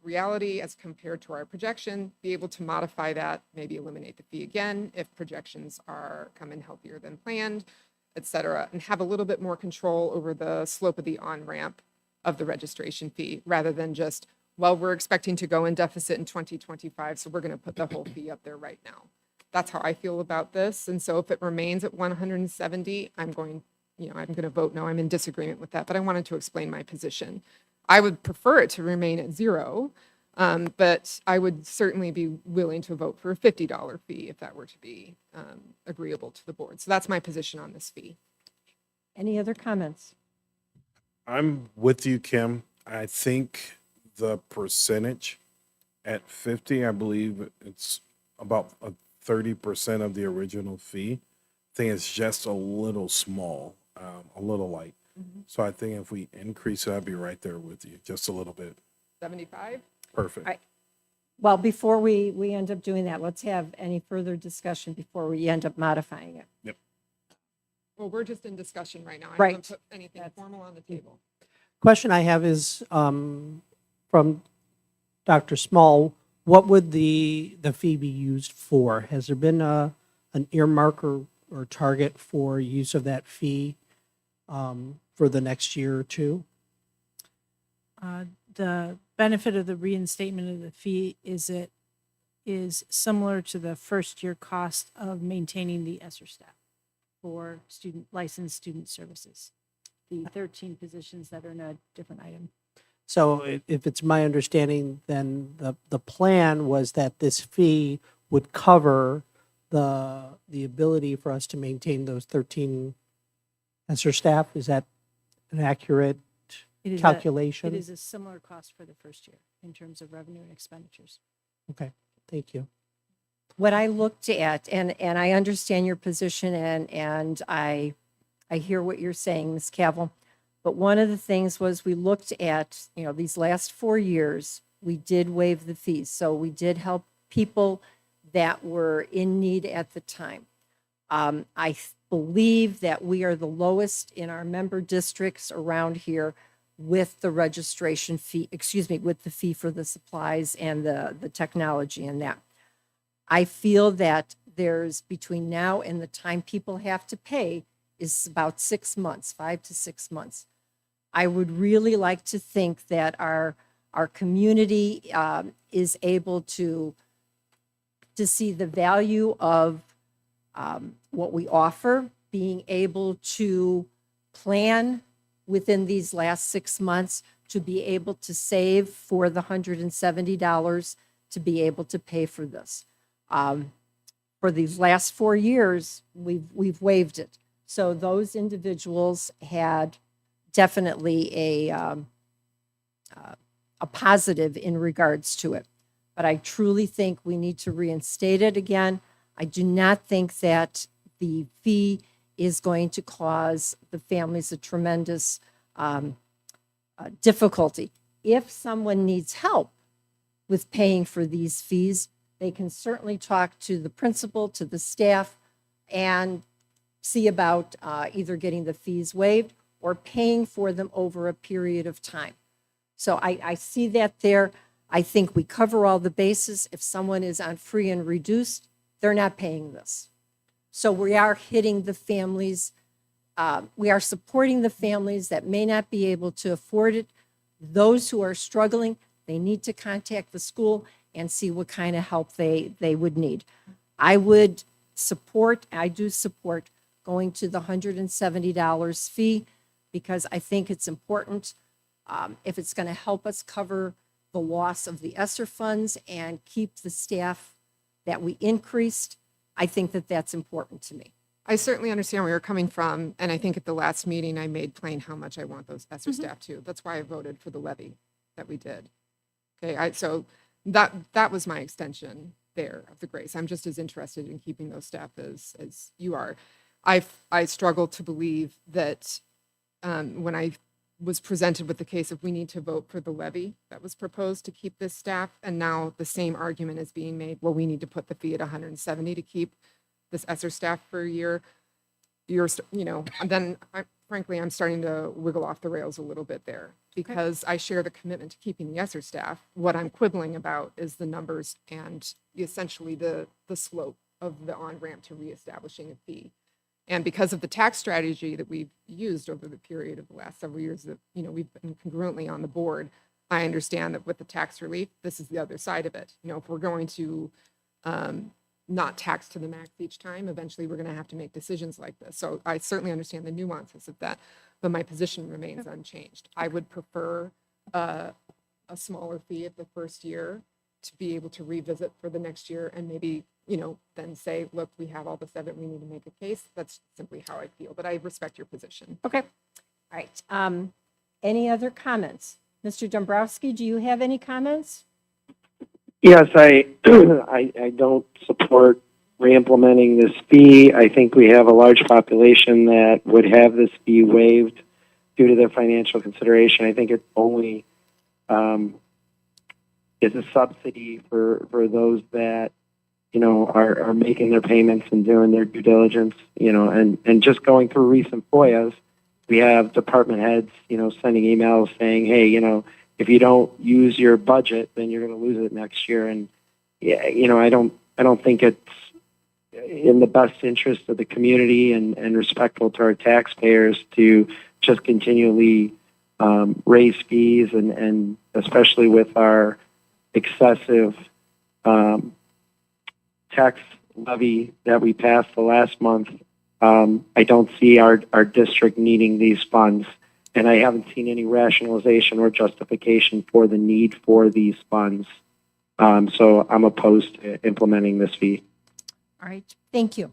reality as compared to our projection, be able to modify that, maybe eliminate the fee again if projections come in healthier than planned, et cetera, and have a little bit more control over the slope of the on-ramp of the registration fee, rather than just, well, we're expecting to go in deficit in 2025, so we're going to put the whole fee up there right now. That's how I feel about this. And so if it remains at 170, I'm going to vote no. I'm in disagreement with that, but I wanted to explain my position. I would prefer it to remain at 0, but I would certainly be willing to vote for a $50 fee if that were to be agreeable to the board. So that's my position on this fee. Any other comments? I'm with you, Kim. I think the percentage at 50, I believe it's about 30% of the original fee. I think it's just a little small, a little light. So I think if we increase it, I'd be right there with you, just a little bit. 75? Perfect. Right. Well, before we end up doing that, let's have any further discussion before we end up modifying it. Yep. Well, we're just in discussion right now. I Right. haven't put anything formal on the table. Question I have is from Dr. Small, what would the fee be used for? Has there been an earmark or target for use of that fee for the next year or two? The benefit of the reinstatement of the fee is it is similar to the first year cost of maintaining the ESSER staff for licensed student services. The 13 positions that are in a different item. So if it's my understanding, then the plan was that this fee would cover the ability for us to maintain those 13 ESSER staff. Is that an accurate It is calculation? It is a similar cost for the first year in terms of revenue and expenditures. Okay, thank you. What I looked at, and I understand your position, and I hear what you're saying, Ms. Cavill, but one of the things was we looked at, these last 4 years, we did waive the fees. So we did help people that were in need at the time. I believe that we are the lowest in our member districts around here with the registration fee, with the fee for the supplies and the technology and that. I feel that there's, between now and the time people have to pay, is about 6 months, 5 to 6 months. I would really like to think that our community is able to see the value of what we offer, being able to plan within these last 6 months to be able to save for the $170 to be able to pay for this. For these last 4 years, we've waived it. So those individuals had definitely a positive in regards to it. But I truly think we need to reinstate it again. I do not think that the fee is going to cause the families a tremendous difficulty. If someone needs help with paying for these fees, they can certainly talk to the principal, to the staff, and see about either getting the fees waived or paying for them over a period of time. So I see that there. I think we cover all the bases. If someone is on free and reduced, they're not paying this. So we are hitting the families. We are supporting the families that may not be able to afford it. Those who are struggling, they need to contact the school and see what kind of help they would need. I do support going to the $170 fee because I think it's important if it's going to help us cover the loss of the ESSER funds and keep the staff that we increased. I think that that's important to me. I certainly understand where you're coming from, and I think at the last meeting, I made plain how much I want those ESSER staff too. That's why I voted for the levy that we did. Okay, so that was my extension there of the grace. I'm just as interested in keeping those staff as you are. I struggle to believe that when I was presented with the case of we need to vote for the levy that was proposed to keep this staff, and now the same argument is being made, well, we need to put the fee at 170 to keep this ESSER staff for a year. Then frankly, I'm starting to wiggle off the rails a little bit there because I share the commitment to keeping the ESSER staff. What I'm quibbling about is the numbers and essentially the slope of the on-ramp to reestablishing a fee. And because of the tax strategy that we've used over the period of the last several years that, we've been congruently on the board, I understand that with the tax relief, this is the other side of it. If we're going to not tax to the max each time, eventually we're going to have to make decisions like this. So I certainly understand the nuances of that, but my position remains unchanged. I would prefer a smaller fee at the first year to be able to revisit for the next year and maybe, then say, look, we have all the 7, we need to make a case. That's simply how I feel, but I respect your position. Okay. All right. Any other comments? Mr. Dombrowski, do you have any comments? Yes, I don't support re-implementing this fee. I think we have a large population that would have this fee waived due to their financial consideration. I think it only is a subsidy for those that are making their payments and doing their due diligence. And just going through recent FOIAs, we have department heads sending emails saying, hey, if you don't use your budget, then you're going to lose it next year. And yeah, I don't think it's in the best interest of the community and respectful to our taxpayers to just continually raise fees and especially with our excessive tax levy that we passed the last month. I don't see our district needing these funds, and I haven't seen any rationalization or justification for the need for these funds. So I'm opposed to implementing this fee. All right. Thank you.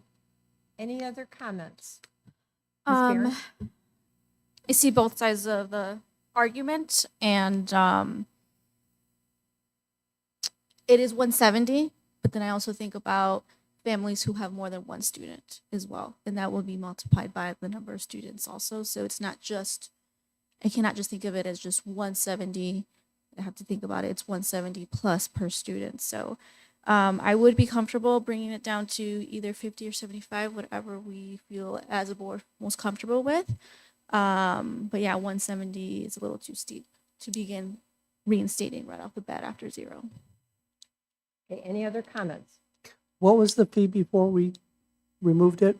Any other comments? Ms. Barron? I see both sides of the argument, and it is 170, but then I also think about families who have more than one student as well, and that will be multiplied by the number of students also. So it's not just, I cannot just think of it as just 170. I have to think about it. It's 170 plus per student. So I would be comfortable bringing it down to either 50 or 75, whatever we feel as a board most comfortable with. But yeah, 170 is a little too steep to begin reinstating right off the bat after 0. Okay. Any other comments? What was the fee before we removed it?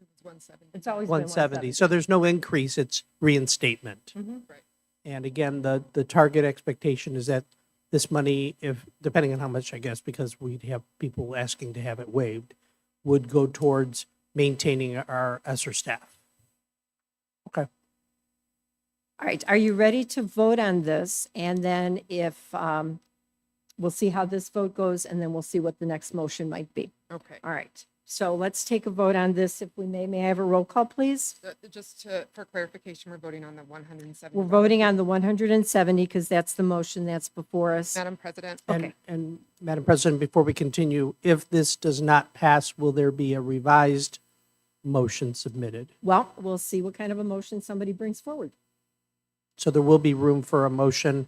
It's 170. It's always been 170. So there's no increase, it's reinstatement. Right. And again, the target expectation is that this money, if depending on how much, I guess, because we'd have people asking to have it waived, would go towards maintaining our ESSER staff. Okay. All right. Are you ready to vote on this? And then if we'll see how this vote goes, and then we'll see what the next motion might be. Okay. All right. So let's take a vote on this if we may. May I have a roll call, please? Just for clarification, we're voting on the 170. We're voting on the 170 because that's the motion that's before us. Madam President. Okay. And Madam President, before we continue, if this does not pass, will there be a revised motion submitted? Well, we'll see what kind of a motion somebody brings forward. So there will be room for a motion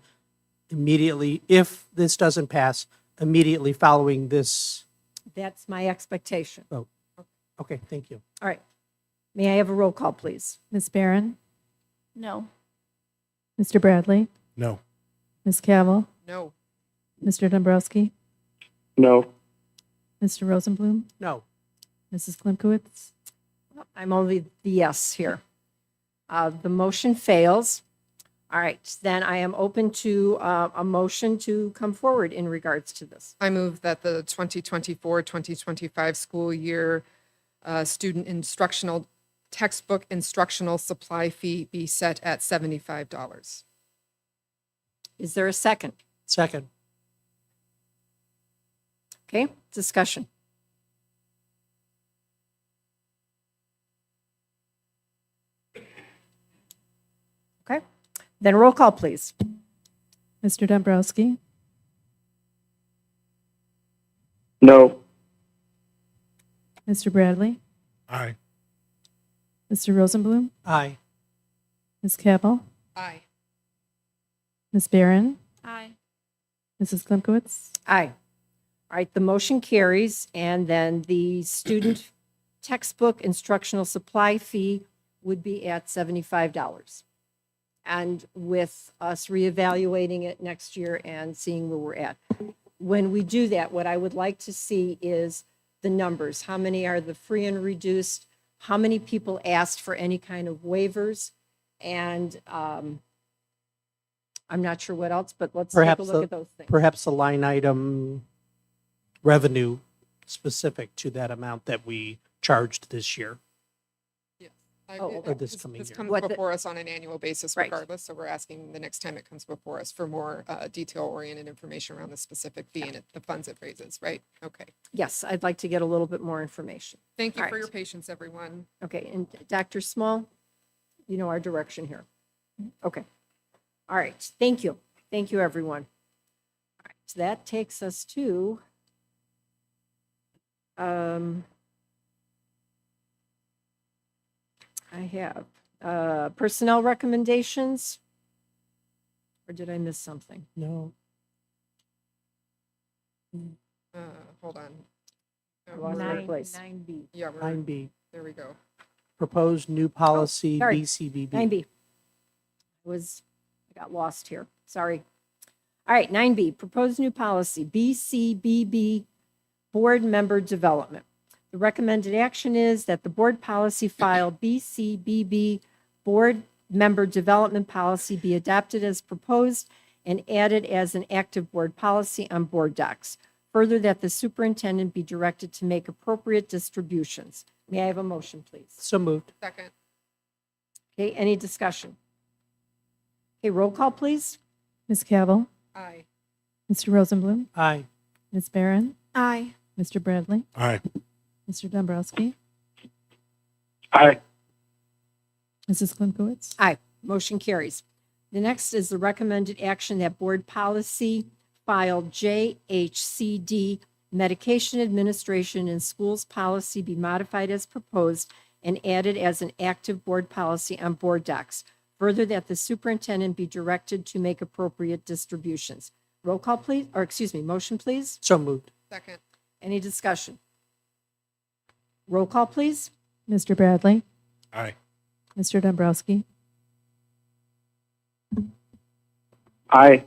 immediately, if this doesn't pass, immediately following this. That's my expectation. Oh, okay, thank you. All right. May I have a roll call, please? Ms. Barron, No. Mr. Bradley, No. Ms. Cavill, No. Mr. Dombrowski, No. Mr. Rosenblum, No. Mrs. Klimkowitz. I'm only the yes here. The motion fails. All right, then I am open to a motion to come forward in regards to this. I move that the 2024-2025 school year student instructional textbook instructional supply fee be set at $75. Is there a second? Second. Okay, discussion. Okay, then roll call, please. Mr. Dombrowski, No. Mr. Bradley, Aye. Mr. Rosenblum, Aye. Ms. Cavill, Aye. Ms. Barron, Aye. Mrs. Klimkowitz. Aye. All right, the motion carries, and then the student textbook instructional supply fee would be at $75. And with us reevaluating it next year and seeing where we're at. When we do that, what I would like to see is the numbers. How many are the free and reduced? How many people asked for any kind of waivers? And I'm not sure what else, but let's take a Perhaps look the- at those things. Perhaps a line item revenue specific to that amount that we charged this year. Or this coming This year. comes What the- before us on an annual basis Right. regardless, so we're asking the next time it comes before us for more detail-oriented information around the specific fee and the funds it raises, right? Okay. Yes, I'd like to get a little bit more information. Thank you All for your right. patience, everyone. Okay, and Dr. Small, you know our direction here. Okay. All right, thank you. Thank you, everyone. All right, so that takes us to I have personnel recommendations. Or did I miss something? No. Hold on. I lost my place. 9B. Yeah, we're, 9B, there we go. proposed new policy sorry. BCBB. 9B. I got lost here. Sorry. All right, 9B, proposed new policy, BCBB, board member development. The recommended action is that the board policy file BCBB, board member development policy, be adopted as proposed and added as an active board policy on board docs. Further, that the superintendent be directed to make appropriate distributions. May I have a motion, please? So moved. Second. Okay, any discussion? Okay, roll call, please. Ms. Cavill, Aye. Mr. Rosenblum, Aye. Ms. Barron, Aye. Mr. Bradley, Aye. Mr. Dombrowski, Aye. Mrs. Klimkowitz. Aye, motion carries. The next is the recommended action that board policy file JHCD, medication administration in schools policy, be modified as proposed and added as an active board policy on board docs. Further, that the superintendent be directed to make appropriate distributions. Roll call, please, or excuse me, motion, please. So moved. Second. Any discussion? Roll call, please. Mr. Bradley, Aye. Mr. Dombrowski, Aye.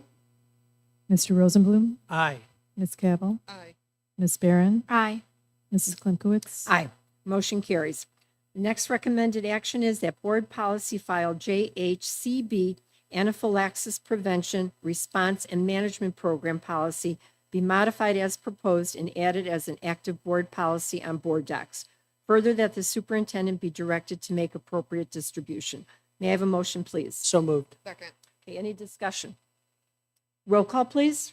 Mr. Rosenblum, Aye. Ms. Cavill, Aye. Ms. Barron, Aye. Mrs. Klimkowitz. Aye. Motion carries. The next recommended action is that board policy file JHCB, anaphylaxis prevention, response, and management program policy be modified as proposed and added as an active board policy on board docs. Further, that the superintendent be directed to make appropriate distribution. May I have a motion, please? So moved. Second. Okay, any discussion? Roll call, please.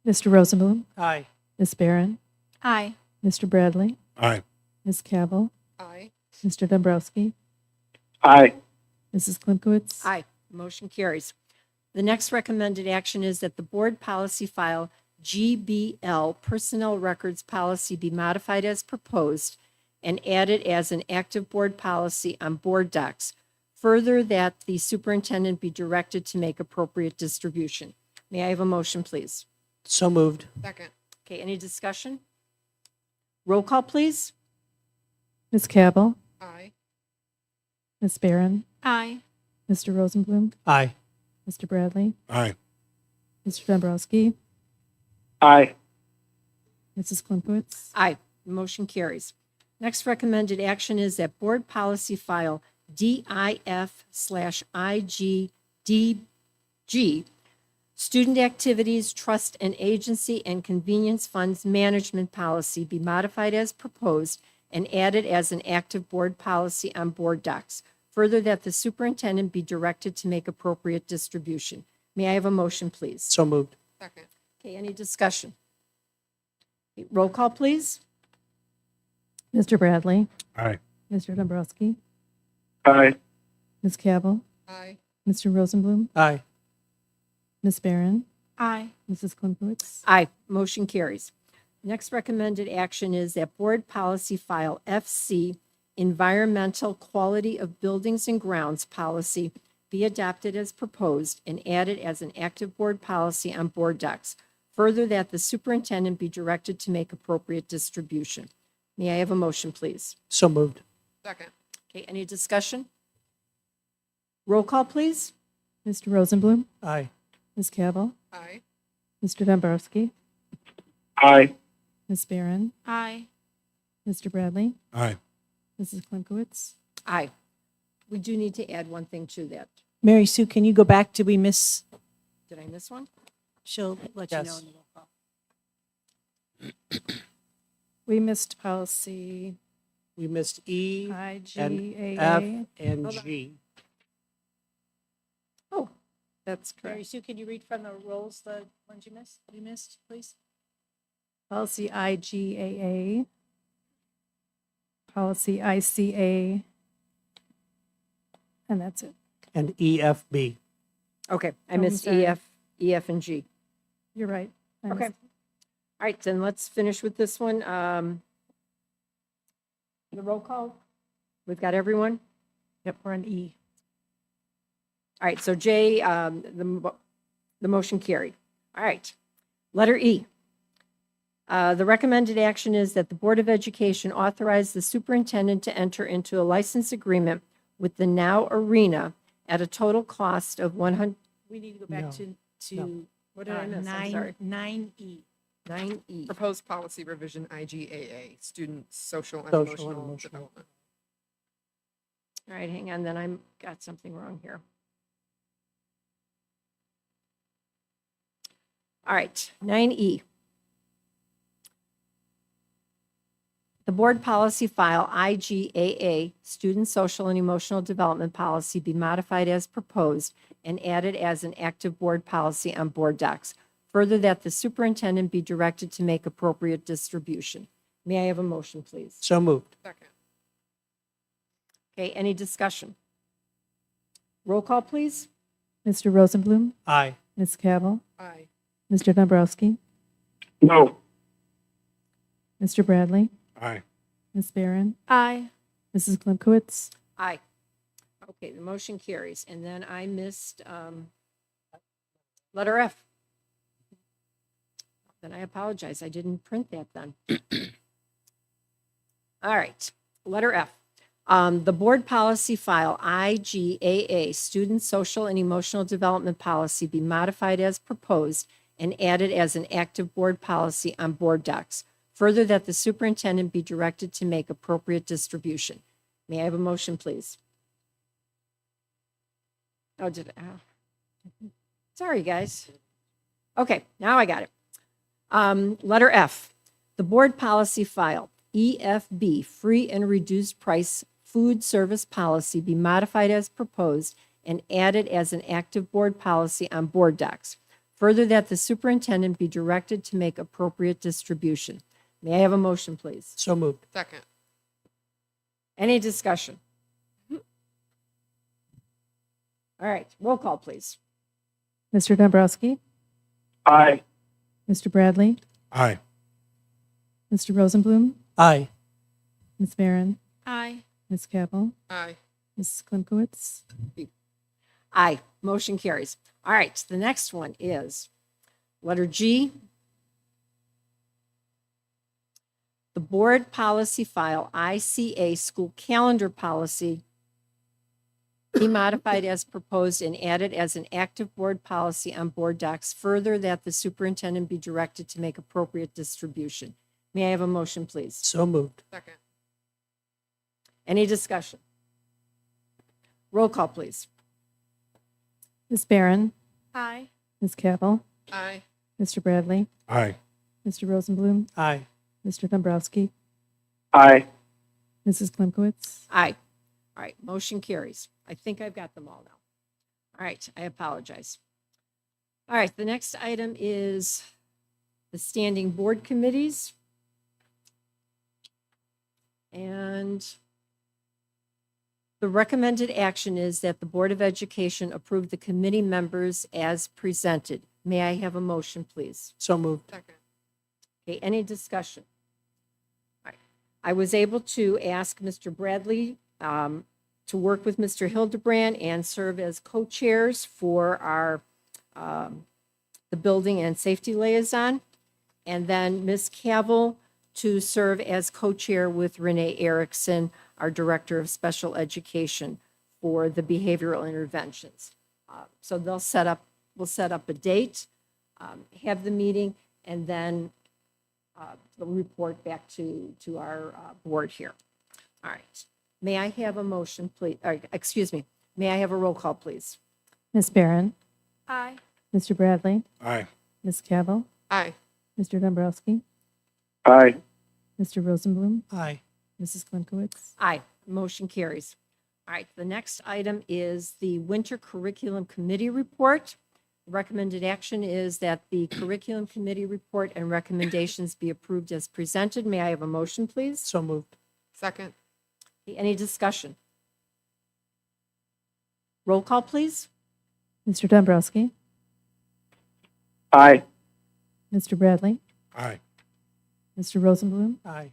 Mr. Rosenblum, Aye. Ms. Barron, Aye. Mr. Bradley, Aye. Ms. Cavill, Aye. Mr. Dombrowski, Aye. Mrs. Klimkowitz. Aye. Motion carries. The next recommended action is that the board policy file GBL, personnel records policy, be modified as proposed and added as an active board policy on board docs. Further, that the superintendent be directed to make appropriate distribution. May I have a motion, please? So moved. Second. Okay, any discussion? Roll call, please. Ms. Cavill, Aye. Ms. Barron, Aye. Mr. Rosenblum, Aye. Mr. Bradley, Aye. Mr. Dombrowski, Aye. Mrs. Klimkowitz. Aye. Motion carries. Next recommended action is that board policy file DIF/IGDG, student activities, trust and agency and convenience funds management policy, be modified as proposed and added as an active board policy on board docs. Further, that the superintendent be directed to make appropriate distribution. May I have a motion, please? So moved. Second. Okay, any discussion? Roll call, please. Mr. Bradley, Aye. Mr. Dombrowski, Aye. Ms. Cavill, Aye. Mr. Rosenblum, Aye. Ms. Barron, Aye. Mrs. Klinkouli, Aye, motion carries. Next recommended action is that Board Policy File FC, Environmental Quality of Buildings and Grounds Policy, be adopted as proposed and added as an active board policy on board docs. Further, that the superintendent be directed to make appropriate distribution. May I have a motion, please? So moved. Second. Okay, any discussion? Roll call, please. Mr. Rosenblum, Aye. Ms. Cavill, Aye. Mr. Dombrowski, Aye. Ms. Barron, Aye. Mr. Bradley, Aye. Mrs. Klinkouli. Aye. We do need to add one thing to that. Mary Sue, can you go back? Did we miss? Did I miss one? She'll let you know. Yes. in the roll call. We missed policy We missed E and F IGAA. and Hold on. G. Oh, that's Mary correct. Sue, can you read from the rolls the ones you missed, please? Policy IGAA. Policy ICA. And that's it. And EFB. Okay, I Oh, I'm missed sorry. EF, and G. You're right. I Okay. missed- All right, then let's finish with this one. The roll call. We've got everyone? Yep, we're on E. All right, so J, the motion carried. All right. Letter E. The recommended action is that the Board of Education authorize the superintendent to enter into a license agreement with the Now Arena at a total cost of We need to go back No. to What did I miss? I'm sorry. 9E. 9E. Proposed policy revision, IGAA, student social and Social and emotional emotional. development. All right, hang on, then I got something wrong here. All right, 9E. The board policy file IGAA, Student Social and Emotional Development Policy, be modified as proposed and added as an active board policy on board docs. Further, that the superintendent be directed to make appropriate distribution. May I have a motion, please? So moved. Second. Okay, any discussion? Roll call, please. Mr. Rosenblum, Aye. Ms. Cavill, Aye. Mr. Dombrowski, No. Mr. Bradley, Aye. Ms. Barron, Aye. Mrs. Klimkowitz, Aye. Okay, the motion carries. And then I missed letter F. Then I apologize. I didn't print that then. All right, letter F. The board policy file IGAA, Student Social and Emotional Development Policy, be modified as proposed and added as an active board policy on board docs. Further, that the superintendent be directed to make appropriate distribution. May I have a motion, please? Oh, did it? Sorry, guys. Okay, now I got it. Letter F, the board policy file, EFB, Free and Reduced Price Food Service Policy, be modified as proposed and added as an active board policy on board docs. Further, that the superintendent be directed to make appropriate distribution. May I have a motion, please? So moved. Second. Any discussion? All right, roll call, please. Mr. Dombrowski, Aye. Mr. Bradley, Aye. Mr. Rosenblum, Aye. Ms. Barron, Aye. Ms. Cavill, Aye. Mrs. Klimkowitz, Aye, motion carries. All right, the next one is letter G. The board policy file, ICA, School Calendar Policy, be modified as proposed and added as an active board policy on board docs. Further, that the superintendent be directed to make appropriate distribution. May I have a motion, please? So moved. Second. Any discussion? Roll call, please. Ms. Barron, Aye. Ms. Cavill, Aye. Mr. Bradley, Aye. Mr. Rosenblum, Aye. Mr. Dombrowski, Aye. Mrs. Klimkowitz, Aye. All right, motion carries. I think I've got them all now. All right, I apologize. All right, the next item is the standing board committees. And The recommended action is that the Board of Education approve the committee members as presented. May I have a motion, please? So moved. Second. Okay, any discussion? All right. I was able to ask Mr. Bradley to work with Mr. Hildebrand and serve as co-chairs for our, the building and safety liaison. And then Ms. Cavill to serve as co-chair with Renee Erickson, our Director of Special Education for the behavioral interventions. So we'll set up a date, have the meeting, and then the report back to our board here. All right. May I have a motion, please? Excuse me. May I have a roll call, please? Ms. Barron, Aye. Mr. Bradley, Aye. Ms. Cavill, Aye. Mr. Dombrowski, Aye. Mr. Rosenblum, Aye. Mrs. Klimkowitz. Aye. Motion carries. All right. The next item is the Winter Curriculum Committee report. Recommended action is that the Curriculum Committee report and recommendations be approved as presented. May I have a motion, please? So moved. Second. Any discussion? Roll call, please. Mr. Dombrowski, Aye. Mr. Bradley, Aye. Mr. Rosenblum, Aye.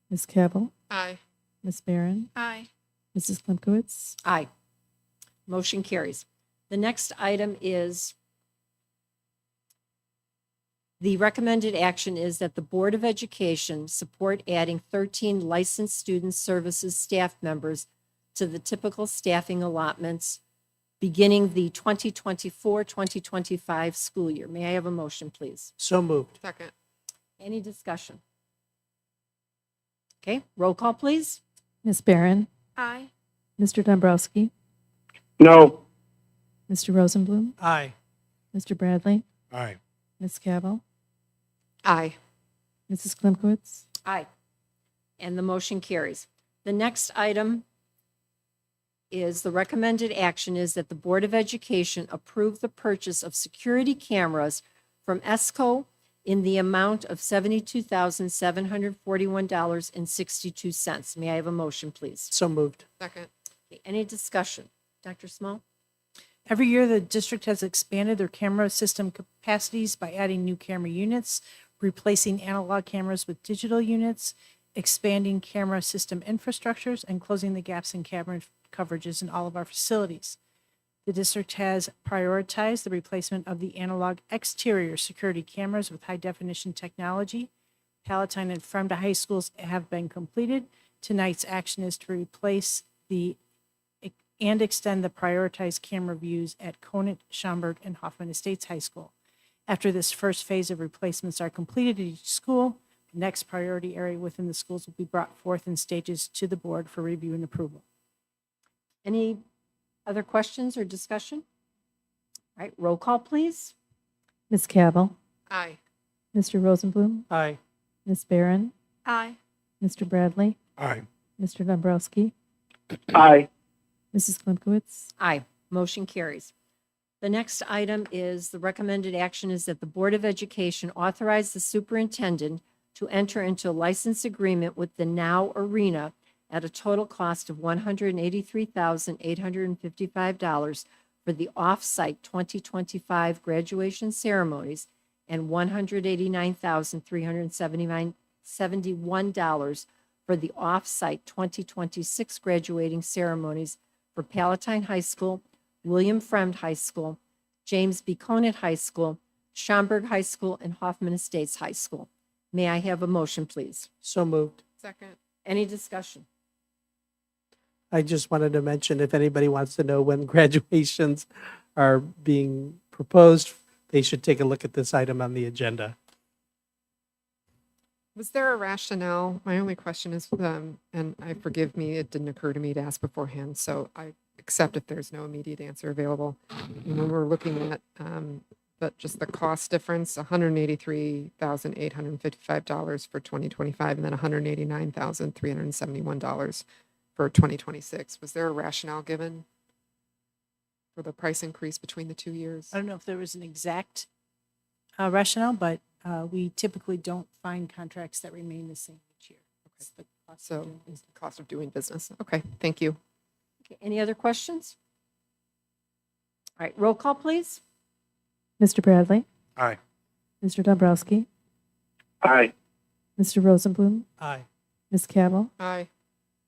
Ms. Cavill, Aye. Ms. Barron, Aye. Mrs. Klimkowitz. Aye. Motion carries. The next item is the recommended action is that the Board of Education support adding 13 licensed student services staff members to the typical staffing allotments beginning the 2024-2025 school year. May I have a motion, please? So moved. Second. Any discussion? Okay, roll call, please. Ms. Barron, Aye. Mr. Dombrowski, No. Mr. Rosenblum, Aye. Mr. Bradley, Aye. Ms. Cavill, Aye. Mrs. Klimkowitz. Aye. And the motion carries. The next item is the recommended action is that the Board of Education approve the purchase of security cameras from ESCO in the amount of $72,741.62. May I have a motion, please? So moved. Second. Okay, any discussion? Dr. Small? Every year, the district has expanded their camera system capacities by adding new camera units, replacing analog cameras with digital units, expanding camera system infrastructures, and closing the gaps in camera coverages in all of our facilities. The district has prioritized the replacement of the analog exterior security cameras with high-definition technology. Palatine and Fremda High Schools have been completed. Tonight's action is to replace and extend the prioritized camera views at Conant, Schaumburg, and Hoffman Estates High School. After this first phase of replacements are completed at each school, the next priority area within the schools will be brought forth in stages to the board for review and approval. Any other questions or discussion? All right, roll call, please. Ms. Cavill, Aye. Mr. Rosenblum, Aye. Ms. Barron, Aye. Mr. Bradley, Aye. Mr. Dombrowski, Aye. Mrs. Klimkowitz. Aye. Motion carries. The next item is the recommended action is that the Board of Education authorize the superintendent to enter into a license agreement with the Now Arena at a total cost of $183,855 for the off-site 2025 graduation ceremonies and $189,371 for the off-site 2026 graduating ceremonies for Palatine High School, William Fremd High School, James B. Conant High School, Schaumburg High School, and Hoffman Estates High School. May I have a motion, please? So moved. Second. Any discussion? I just wanted to mention, if anybody wants to know when graduations are being proposed, they should take a look at this item on the agenda. Was there a rationale? My only question is, and forgive me, it didn't occur to me to ask beforehand, so I accept if there's no immediate answer available. And when we're looking at, but just the cost difference, $183,855 for 2025, and then $189,371 for 2026. Was there a rationale given for the price increase between the 2 years? I don't know if there was an exact rationale, but we typically don't find contracts that remain the same each year. It's the cost of So doing business. cost of doing business. Okay, thank you. Okay, any other questions? All right, roll call, please. Mr. Bradley, Aye. Mr. Dombrowski, Aye. Mr. Rosenblum, Aye. Ms. Cabell, Aye.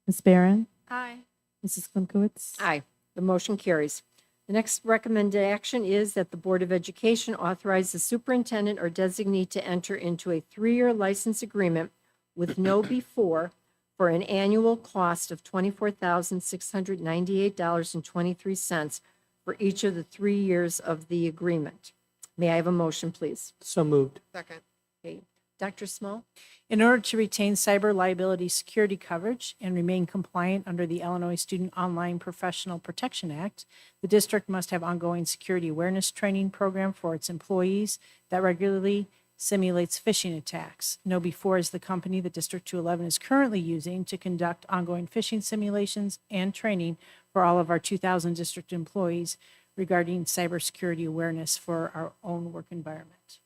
Ms. Barron, Aye. Mrs. Klimkowitz. Aye, the motion carries. The next recommended action is that the Board of Education authorize the superintendent or designee to enter into a 3-year license agreement with No Before for an annual cost of $24,698.23 for each of the 3 years of the agreement. May I have a motion, please? So moved. Second. Okay, Dr. Small? In order to retain cyber liability security coverage and remain compliant under the Illinois Student Online Professional Protection Act, the district must have ongoing security awareness training program for its employees that regularly simulates phishing attacks. KnowBe4 is the company that District 211 is currently using to conduct ongoing phishing simulations and training for all of our 2,000 district employees regarding cybersecurity awareness for our own work environment.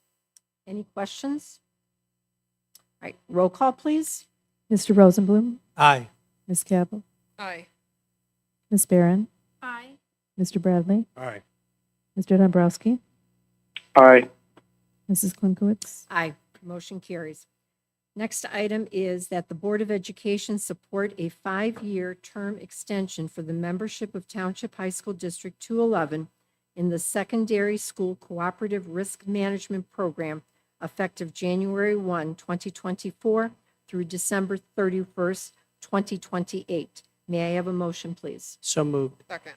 Any questions? All right, roll call, please. Mr. Rosenblum, Aye. Ms. Cabell, Aye. Ms. Barron, Aye. Mr. Bradley, Aye. Mr. Dombrowski, Aye. Mrs. Klimkowitz. Aye, motion carries. Next item is that the Board of Education support a 5-year term extension for the membership of Township High School District 211 in the Secondary School Cooperative Risk Management Program effective January 1, 2024 through December 31st, 2028. May I have a motion, please? So moved. Second.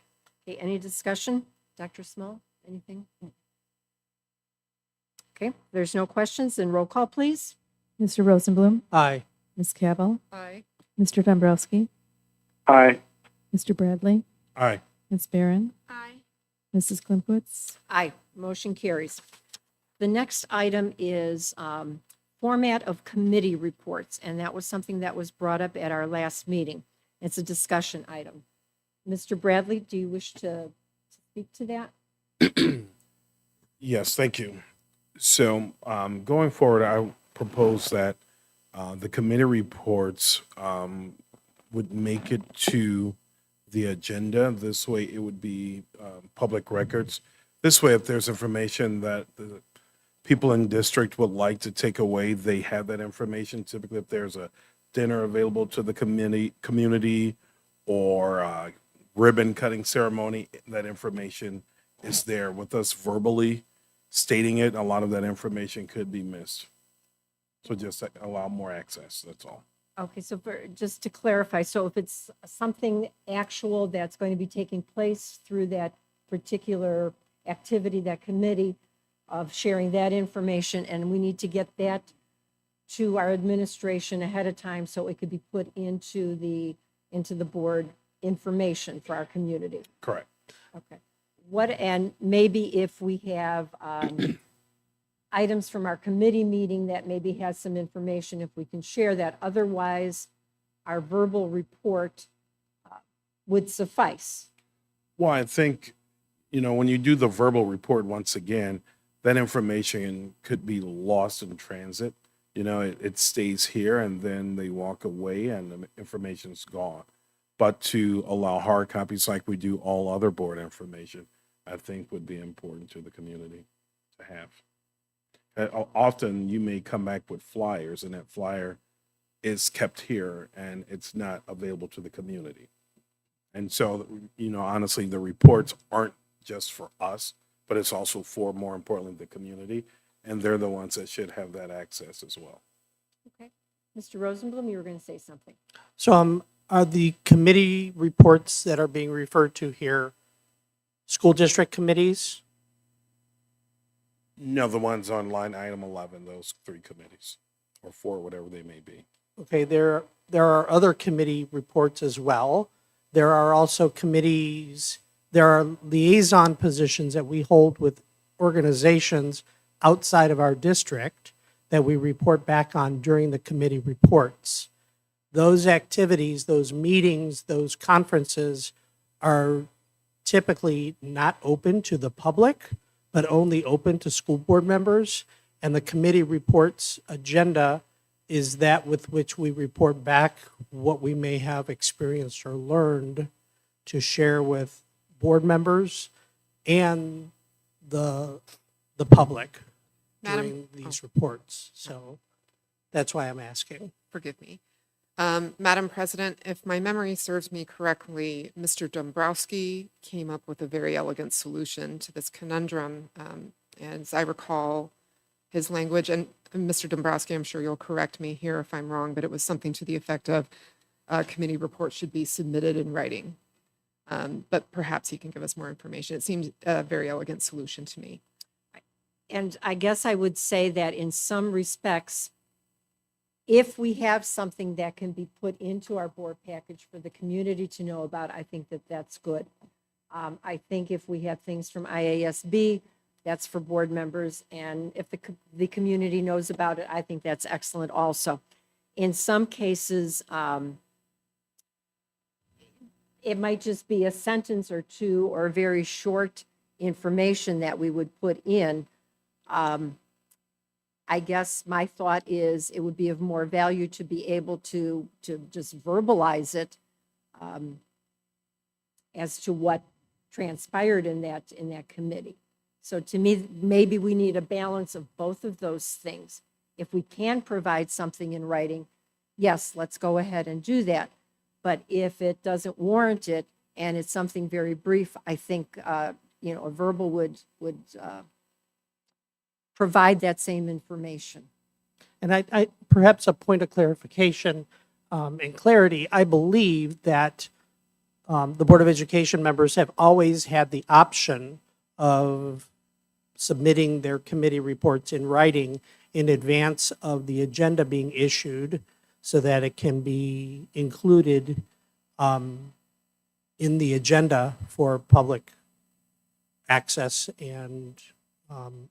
Okay, any discussion? Dr. Small, anything? Okay, there's no questions, then roll call, please. Mr. Rosenblum, Aye. Ms. Cabell, Aye. Mr. Dombrowski, Aye. Mr. Bradley, Aye. Ms. Barron, Aye. Mrs. Klimkowitz. Aye, motion carries. The next item is format of committee reports, and that was something that was brought up at our last meeting. It's a discussion item. Mr. Bradley, do you wish to speak to that? Yes, thank you. So going forward, I propose that the committee reports would make it to the agenda. This way it would be public records. This way, if there's information that the people in district would like to take away, they have that information. Typically, if there's a dinner available to the community or a ribbon cutting ceremony, that information is there. With us verbally stating it, a lot of that information could be missed. So just allow more access, that's all. Okay, so just to clarify, so if it's something actual that's going to be taking place through that particular activity, that committee of sharing that information, and we need to get that to our administration ahead of time so it could be put into the board information for our community. Correct. Okay. And maybe if we have items from our committee meeting that maybe has some information, if we can share that. Otherwise, our verbal report would suffice. Well, I think, when you do the verbal report, once again, that information could be lost in transit. It stays here and then they walk away and the information's gone. But to allow hard copies like we do all other board information, I think would be important to the community to have. Often you may come back with flyers and that flyer is kept here and it's not available to the community. And so, honestly, the reports aren't just for us, but it's also for, more importantly, the community. And they're the ones that should have that access as well. Okay. Mr. Rosenblum, you were going to say something. So are the committee reports that are being referred to here school district committees? No, the ones on line item 11, those 3 committees, or 4, whatever they may be. Okay, there are other committee reports as well. There are also committees, there are liaison positions that we hold with organizations outside of our district that we report back on during the committee reports. Those activities, those meetings, those conferences are typically not open to the public, but only open to school board members. And the committee reports agenda is that with which we report back what we may have experienced or learned to share with board members and the public Madam- during these reports. So that's why I'm asking. Forgive me. Madam President, if my memory serves me correctly, Mr. Dombrowski came up with a very elegant solution to this conundrum. As I recall his language, and Mr. Dombrowski, I'm sure you'll correct me here if I'm wrong, but it was something to the effect of committee reports should be submitted in writing. But perhaps he can give us more information. It seems a very elegant solution to me. And I guess I would say that in some respects, if we have something that can be put into our board package for the community to know about, I think that that's good. I think if we have things from IASB, that's for board members. And if the community knows about it, I think that's excellent also. In some cases, it might just be a sentence or two or very short information that we would put in. I guess my thought is it would be of more value to be able to just verbalize it as to what transpired in that committee. So to me, maybe we need a balance of both of those things. If we can provide something in writing, yes, let's go ahead and do that. But if it doesn't warrant it and it's something very brief, I think a verbal would provide that same information. And I perhaps a point of clarification and clarity. I believe that the Board of Education members have always had the option of submitting their committee reports in writing in advance of the agenda being issued so that it can be included in the agenda for public access and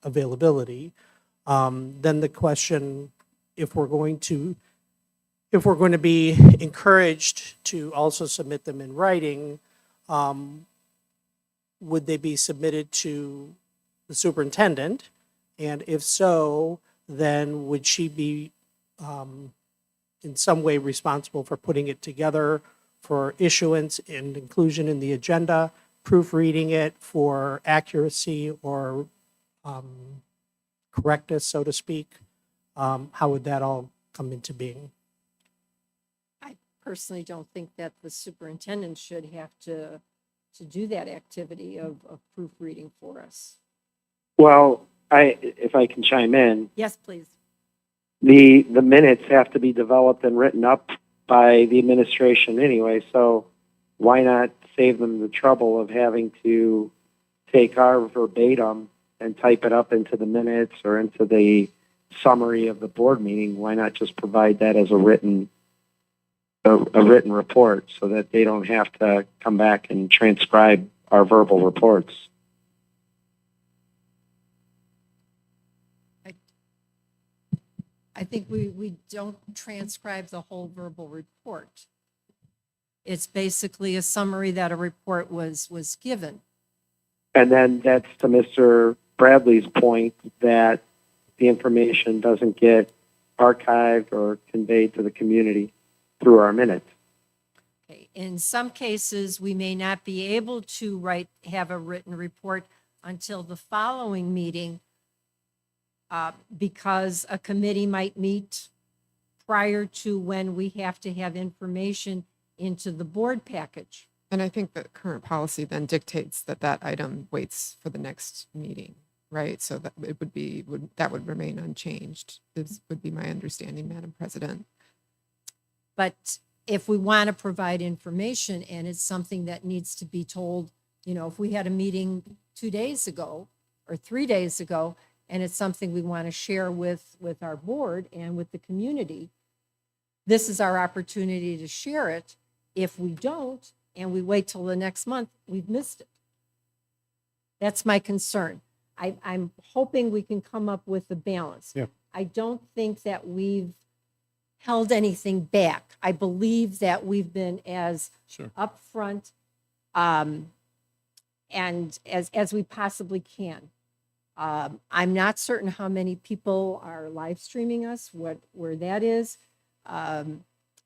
availability. Then the question, if we're going to be encouraged to also submit them in writing, would they be submitted to the superintendent? And if so, then would she be in some way responsible for putting it together for issuance and inclusion in the agenda, proofreading it for accuracy or correctness, so to speak? How would that all come into being? I personally don't think that the superintendent should have to do that activity of proofreading for us. Well, if I can chime in, Yes, please. the minutes have to be developed and written up by the administration anyway, so why not save them the trouble of having to take our verbatim and type it up into the minutes or into the summary of the board meeting? Why not just provide that as a written report so that they don't have to come back and transcribe our verbal reports? I think we don't transcribe the whole verbal report. It's basically a summary that a report was given. And then that's to Mr. Bradley's point that the information doesn't get archived or conveyed to the community through our minutes. Okay. In some cases, we may not be able to have a written report until the following meeting because a committee might meet prior to when we have to have information into the board package. And I think the current policy then dictates that item waits for the next meeting, right? So that it would remain unchanged, would be my understanding, Madam President. But if we want to provide information and it's something that needs to be told, if we had a meeting 2 days ago or 3 days ago, and it's something we want to share with our board and with the community, this is our opportunity to share it. If we don't, and we wait till the next month, we've missed it. That's my concern. I'm hoping we can come up with a balance. Yeah. I don't think that we've held anything back. I believe that we've been as upfront and as we possibly can. I'm not certain how many people are live streaming us, where that is.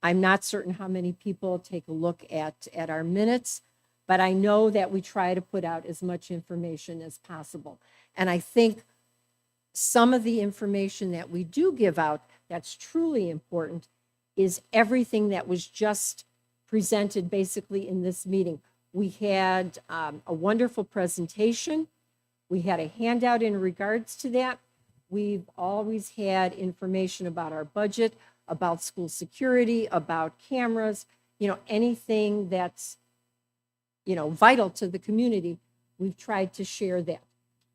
I'm not certain how many people take a look at our minutes, But I know that we try to put out as much information as possible. And I think some of the information that we do give out that's truly important is everything that was just presented basically in this meeting. We had a wonderful presentation. We had a handout in regards to that. We've always had information about our budget, about school security, about cameras, anything that's, vital to the community. We've tried to share that.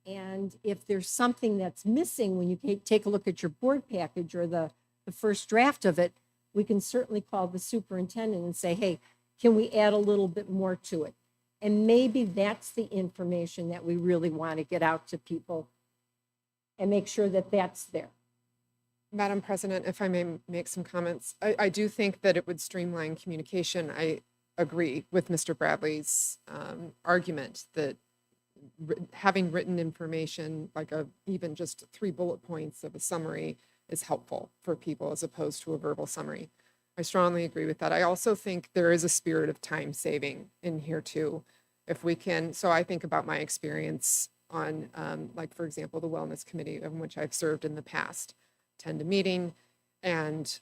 And if there's something that's missing when you take a look at your board package or the first draft of it, we can certainly call the superintendent and say, hey, can we add a little bit more to it? And maybe that's the information that we really want to get out to people and make sure that that's there. Madam President, if I may make some comments, I do think that it would streamline communication. I agree with Mr. Bradley's argument that having written information, like even just 3 bullet points of a summary, is helpful for people as opposed to a verbal summary. I strongly agree with that. I also think there is a spirit of time saving in here too. If we can, so I think about my experience on, like, for example, the Wellness Committee, in which I've served in the past, attend a meeting, and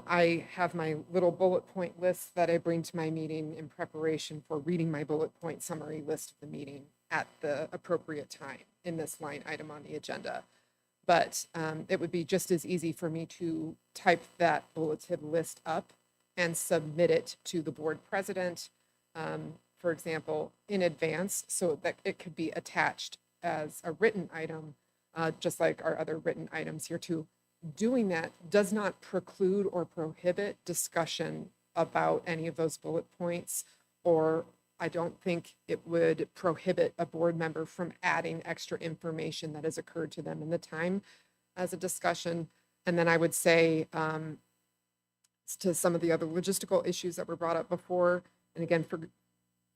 I have my little bullet point list that I bring to my meeting in preparation for reading my bullet point summary list of the meeting at the appropriate time in this line item on the agenda. But it would be just as easy for me to type that bulleted list up and submit it to the board president, for example, in advance, so that it could be attached as a written item, just like our other written items here too. Doing that does not preclude or prohibit discussion about any of those bullet points, or I don't think it would prohibit a board member from adding extra information that has occurred to them in the time as a discussion. And then I would say to some of the other logistical issues that were brought up before, and again,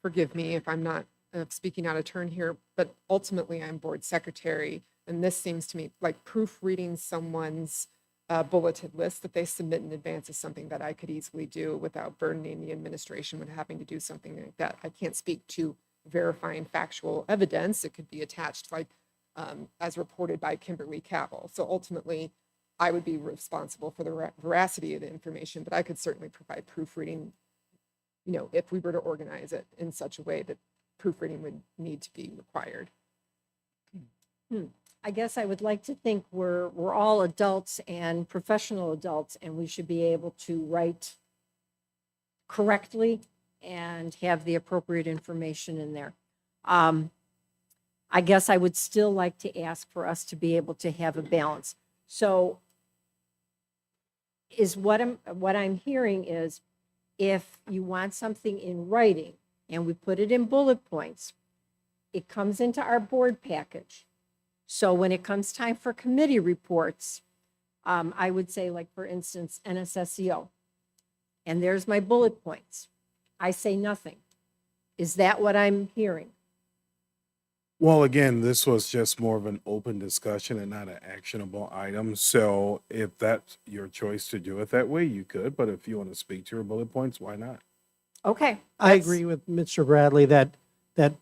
forgive me if I'm not speaking out of turn here, but ultimately I'm board secretary, and this seems to me like proofreading someone's bulleted list that they submit in advance is something that I could easily do without burdening the administration with having to do something like that. I can't speak to verifying factual evidence. It could be attached like as reported by Kimberly Cabell. So ultimately, I would be responsible for the veracity of the information, but I could certainly provide proofreading, if we were to organize it in such a way that proofreading would need to be required. I guess I would like to think we're all adults and professional adults, and we should be able to write correctly and have the appropriate information in there. I guess I would still like to ask for us to be able to have a balance. So is what I'm hearing is, if you want something in writing and we put it in bullet points, it comes into our board package. So when it comes time for committee reports, I would say, like, for instance, NSSEO, and there's my bullet points. I say nothing. Is that what I'm hearing? Well, again, this was just more of an open discussion and not an actionable item. So if that's your choice to do it that way, you could. But if you want to speak to your bullet points, why not? Okay. I agree with Mr. Bradley that the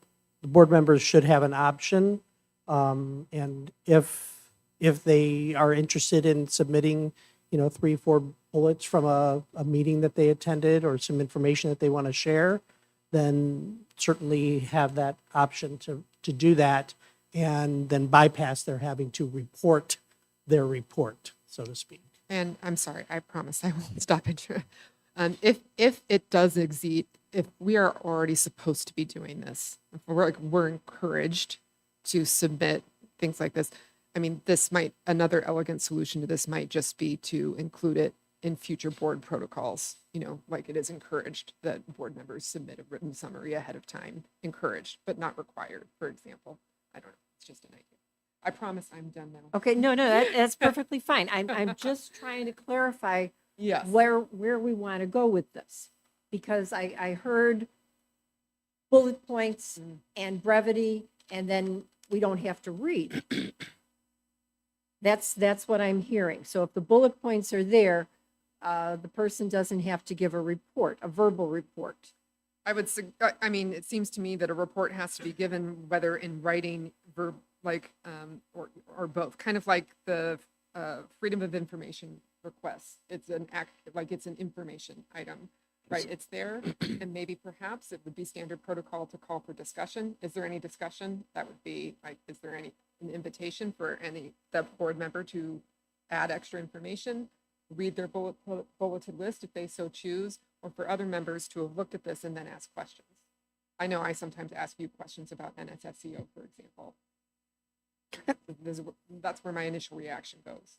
board members should have an option. And if they are interested in submitting, 3, 4 bullets from a meeting that they attended or some information that they want to share, then certainly have that option to do that, and then bypass their having to report their report, so to speak. And I'm sorry, I promise I won't stop it. If it does exceed, if we are already supposed to be doing this, if we're encouraged to submit things like this, I mean, another elegant solution to this might just be to include it in future board protocols, like it is encouraged that board members submit a written summary ahead of time, encouraged, but not required, for example. I don't know, it's just an idea. I promise I'm done now. Okay, no, that's perfectly fine. I'm just trying to clarify Yes. where we want to go with this. Because I heard bullet points and brevity, and then we don't have to read. That's what I'm hearing. So if the bullet points are there, the person doesn't have to give a report, a verbal report. I would, I mean, it seems to me that a report has to be given whether in writing, verb, like, or both, kind of like the Freedom of Information request. It's an act, like it's an information item, right? It's there, and maybe perhaps it would be standard protocol to call for discussion. Is there any discussion? That would be like, is there an invitation for the board member to add extra information, read their bulleted list if they so choose, or for other members to have looked at this and then ask questions? I know I sometimes ask you questions about NSSEO, for example. That's where my initial reaction goes.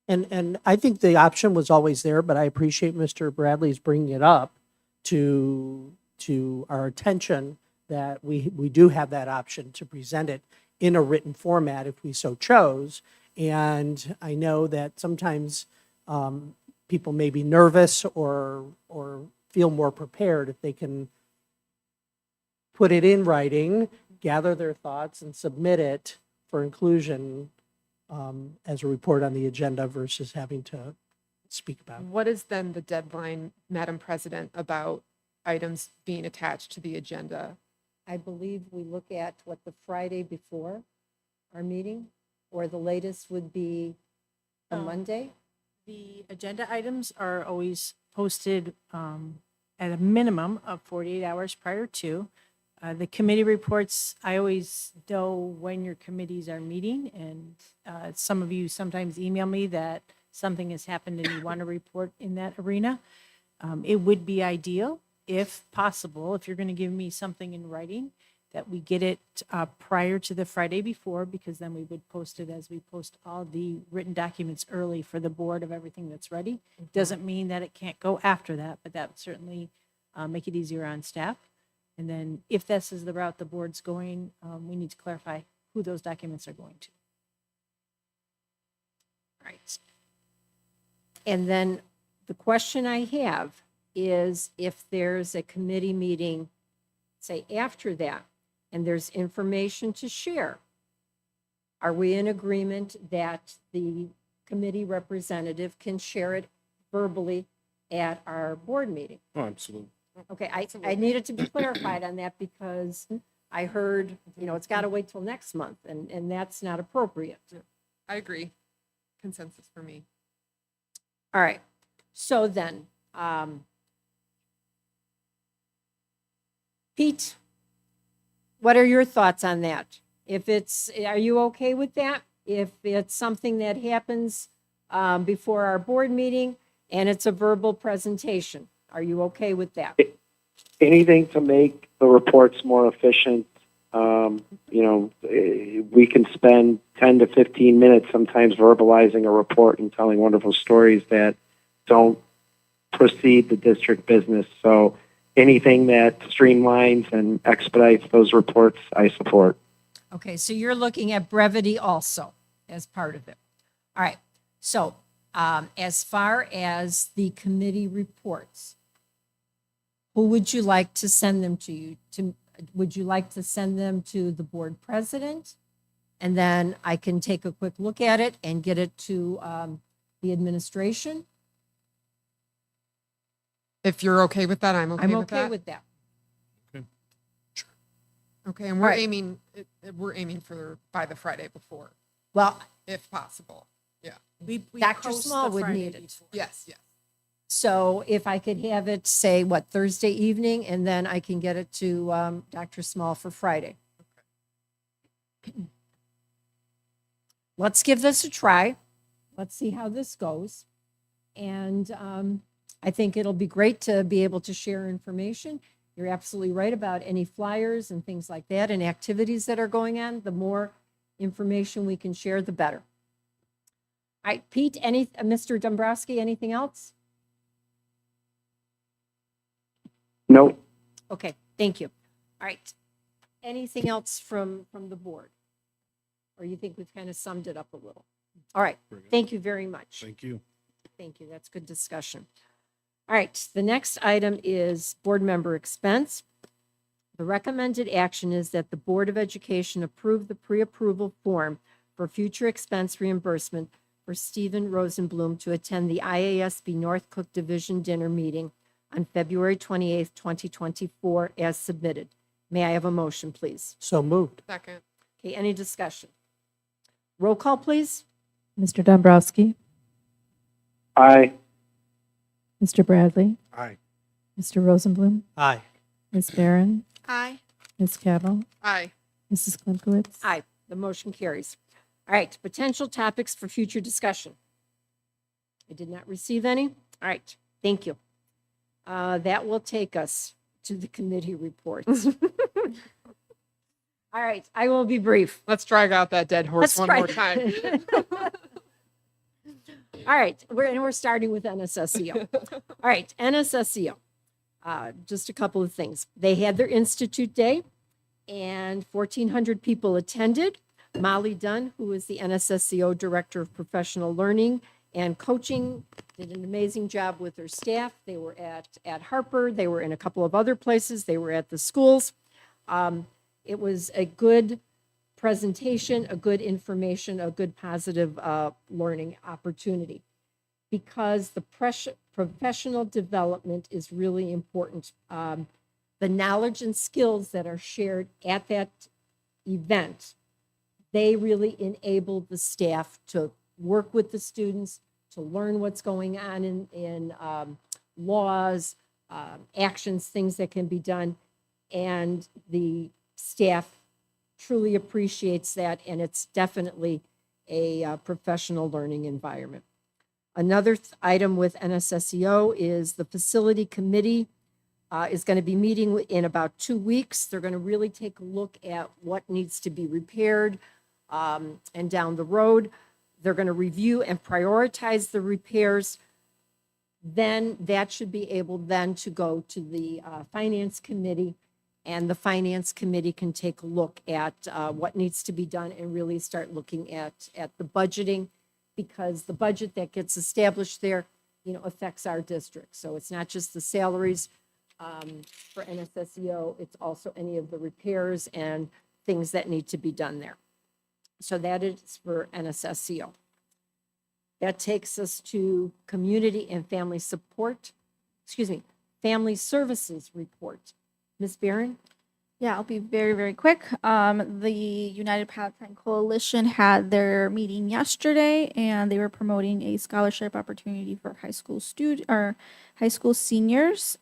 And I think the option was always there, but I appreciate Mr. Bradley's bringing it up to our attention that we do have that option to present it in a written format if we so chose. And I know that sometimes people may be nervous or feel more prepared if they can put it in writing, gather their thoughts, and submit it for inclusion as a report on the agenda versus having to speak about it. What is then the deadline, Madam President, about items being attached to the agenda? I believe we look at what the Friday before our meeting, or the latest would be a Monday. The agenda items are always posted at a minimum of 48 hours prior to. The committee reports, I always know when your committees are meeting, and some of you sometimes email me that something has happened and you want to report in that arena. It would be ideal, if possible, if you're going to give me something in writing, that we get it prior to the Friday before, because then we would post it as we post all the written documents early for the board of everything that's ready. Doesn't mean that it can't go after that, but that would certainly make it easier on staff. And then if this is the route the board's going, we need to clarify who those documents are going to. All right. And then the question I have is, if there's a committee meeting, say after that, and there's information to share, are we in agreement that the committee representative can share it verbally at our board meeting? Oh, absolutely. Okay, I needed to be clarified on that, because I heard, it's got to wait till next month, and that's not appropriate. I agree. Consensus for me. All right, so then, Pete, what are your thoughts on that? Are you okay with that? If it's something that happens before our board meeting and it's a verbal presentation, are you okay with that? Anything to make the reports more efficient. We can spend 10 to 15 minutes sometimes verbalizing a report and telling wonderful stories that don't precede the district business. So anything that streamlines and expedites those reports, I support. Okay, so you're looking at brevity also as part of it. All right, so as far as the committee reports, who would you like to send them to you? Would you like to send them to the board president? And then I can take a quick look at it and get it to the administration? If you're okay with that, I'm okay I'm with that. okay with that. Okay, and we're Right. aiming for by the Friday before, Well, if possible. Yeah. We Dr. post Small the would Friday need it. before. Yes, yes. so if I could have it, say, Thursday evening, and then I can get it to Dr. Small for Friday. Let's give this a try. Let's see how this goes. And I think it'll be great to be able to share information. You're absolutely right about any flyers and things like that and activities that are going on. The more information we can share, the better. All right, Pete, Mr. Dombrowski, anything else? Nope. Okay, thank you. All right. Anything else from the board? Or you think we've kind of summed it up a little? All right, Very good. thank you very much. Thank you. Thank you, that's good discussion. All right, the next item is board member expense. The recommended action is that the Board of Education approve the pre-approval form for future expense reimbursement for Stephen Rosenblum to attend the IASB North Cook Division Dinner Meeting on February 28th, 2024, as submitted. May I have a motion, please? So moved. Second. Okay, any discussion? Roll call, please. Mr. Dombrowski, Aye. Mr. Bradley, Aye. Mr. Rosenblum, Aye. Ms. Barron, Aye. Ms. Cavill, Aye. Mrs. Klimkowitz. Aye, the motion carries. All right, potential topics for future discussion. I did not receive any. All right, thank you. That will take us to the committee reports. All right, I will be brief. Let's drag out that dead horse Let's one try more to- time. All right, we're starting with NSSEO. All right, NSSEO. Just a couple of things. They had their Institute Day, and 1,400 people attended. Molly Dunn, who is the NSSEO Director of Professional Learning and Coaching, did an amazing job with her staff. They were at Harper. They were in a couple of other places. They were at the schools. It was a good presentation, a good information, a good positive learning opportunity, because the professional development is really important. The knowledge and skills that are shared at that event, they really enable the staff to work with the students, to learn what's going on in laws, actions, things that can be done. And the staff truly appreciates that, and it's definitely a professional learning environment. Another item with NSSEO is the facility committee is going to be meeting in about 2 weeks. They're going to really take a look at what needs to be repaired and down the road. They're going to review and prioritize the repairs. Then that should be able then to go to the finance committee, and the finance committee can take a look at what needs to be done and really start looking at the budgeting, because the budget that gets established there, affects our district. So it's not just the salaries for NSSEO, it's also any of the repairs and things that need to be done there. So that is for NSSEO. That takes us to community and family family services report. Ms. Barron? Yeah, I'll be very, very quick. The United Palatine Coalition had their meeting yesterday, and they were promoting a scholarship opportunity for high school seniors.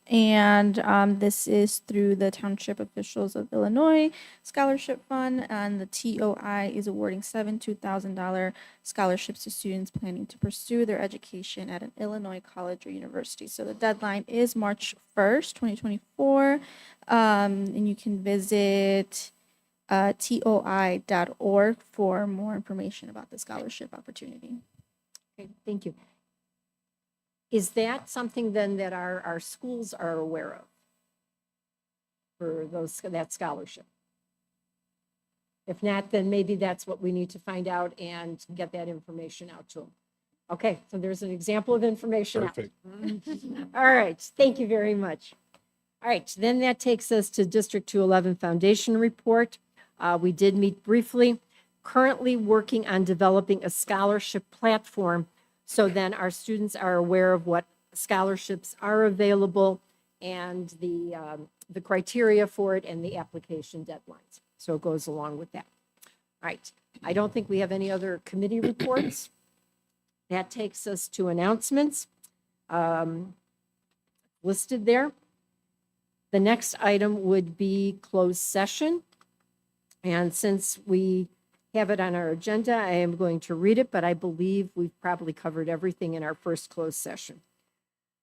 And this is through the Township Officials of Illinois Scholarship Fund, and the TOI is awarding 7 $2,000 scholarships to students planning to pursue their education at an Illinois college or university. So the deadline is March 1st, 2024. And you can visit toi.org for more information about the scholarship opportunity. Okay, thank you. Is that something then that our schools are aware of for that scholarship? If not, then maybe that's what we need to find out and get that information out to them. Okay, so there's an example of information out. Perfect. All right, thank you very much. All right, then that takes us to District 211 Foundation Report. We did meet briefly. Currently working on developing a scholarship platform, so then our students are aware of what scholarships are available and the criteria for it and the application deadlines. So it goes along with that. All right, I don't think we have any other committee reports. That takes us to announcements listed there. The next item would be closed session. And since we have it on our agenda, I am going to read it, but I believe we've probably covered everything in our first closed session.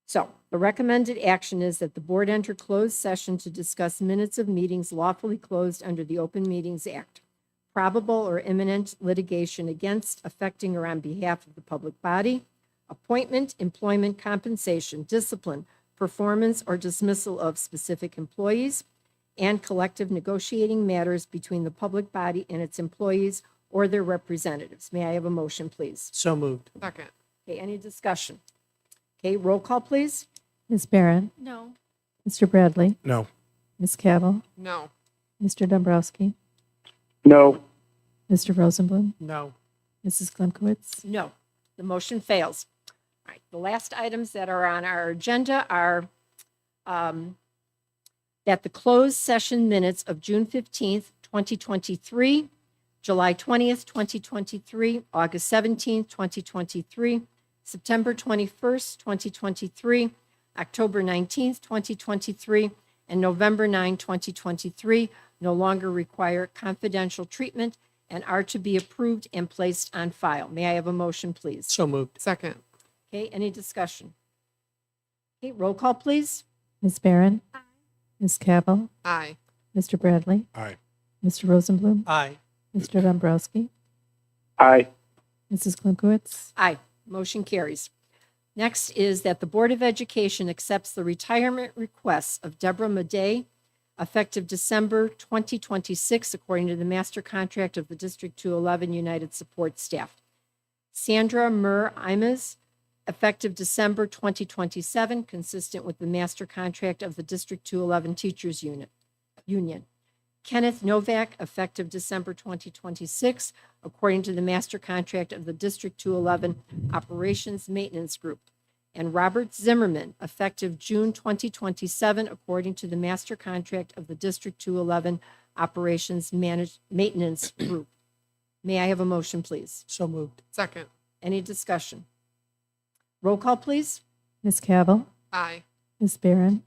So the recommended action is that the board enter closed session to discuss minutes of meetings lawfully closed under the Open Meetings Act, probable or imminent litigation against, affecting, or on behalf of the public body, appointment, employment, compensation, discipline, performance, or dismissal of specific employees, and collective negotiating matters between the public body and its employees or their representatives. May I have a motion, please? So moved. Second. Okay, any discussion? Okay, roll call, please. Ms. Barron, No. Mr. Bradley, No. Ms. Cavill, No. Mr. Dombrowski, No. Mr. Rosenblum, No. Mrs. Klimkowitz. No, the motion fails. All right, the last items that are on our agenda are that the closed session minutes of June 15th, 2023, July 20th, 2023, August 17th, 2023, September 21st, 2023, October 19th, 2023, and November 9, 2023 no longer require confidential treatment and are to be approved and placed on file. May I have a motion, please? So moved. Second. Okay, any discussion? Okay, roll call, please. Ms. Barron. Ms. Cavill. Aye. Mr. Bradley. Aye. Mr. Rosenblum. Aye. Mr. Dombrowski. Aye. Mrs. Klimkowitz. Aye, motion carries. Next is that the Board of Education accepts the retirement requests of Deborah Madej, effective December 2026, according to the master contract of the District 211 United Support Staff. Sandra Imez, effective December 2027, consistent with the master contract of the District 211 Teachers Union. Kenneth Novak, effective December 2026, according to the master contract of the District 211 Operations Maintenance Group. And Robert Zimmerman, effective June 2027, according to the master contract of the District 211 Operations Maintenance Group. May I have a motion, please? So moved. Second. Any discussion? Roll call, please. Ms. Cavill. Aye. Ms. Barron.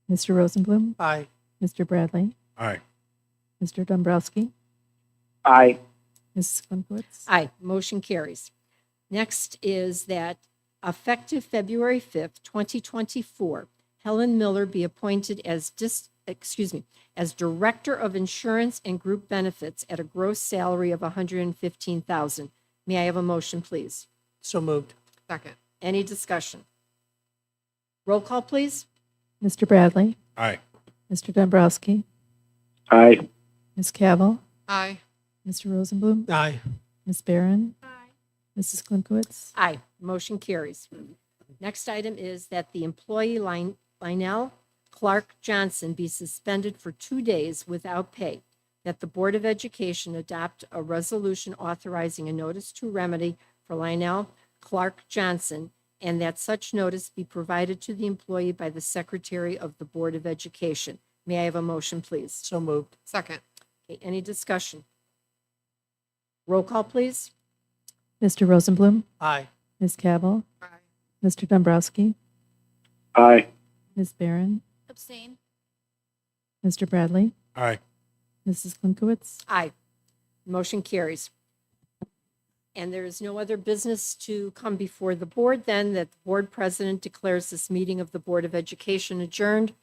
Mr. Rosenblum. Aye. Mr. Bradley. Aye. Mr. Dombrowski. Aye. Mrs. Klimkowitz. Aye, motion carries. Next is that effective February 5th, 2024, Helen Miller be appointed as as Director of Insurance and Group Benefits at a gross salary of $115,000. May I have a motion, please? So moved. Second. Any discussion? Roll call, please. Mr. Bradley. Aye. Mr. Dombrowski. Aye. Ms. Cavill. Aye. Mr. Rosenblum. Aye. Ms. Barron. Mrs. Klimkowitz. Aye, motion carries. Next item is that the employee Lionel Clark Johnson be suspended for 2 days without pay, that the Board of Education adopt a resolution authorizing a notice to remedy for Lionel Clark Johnson, and that such notice be provided to the employee by the Secretary of the Board of Education. May I have a motion, please? So moved. Second. Okay, any discussion? Roll call, please. Mr. Rosenblum. Aye. Ms. Cavill. Aye. Mr. Dombrowski. Aye. Ms. Barron. Abstain. Mr. Bradley. Aye. Mrs. Klimkowitz. Aye. Motion carries. And there is no other business to come before the board, then that the board president declares this meeting of the Board of Education adjourned.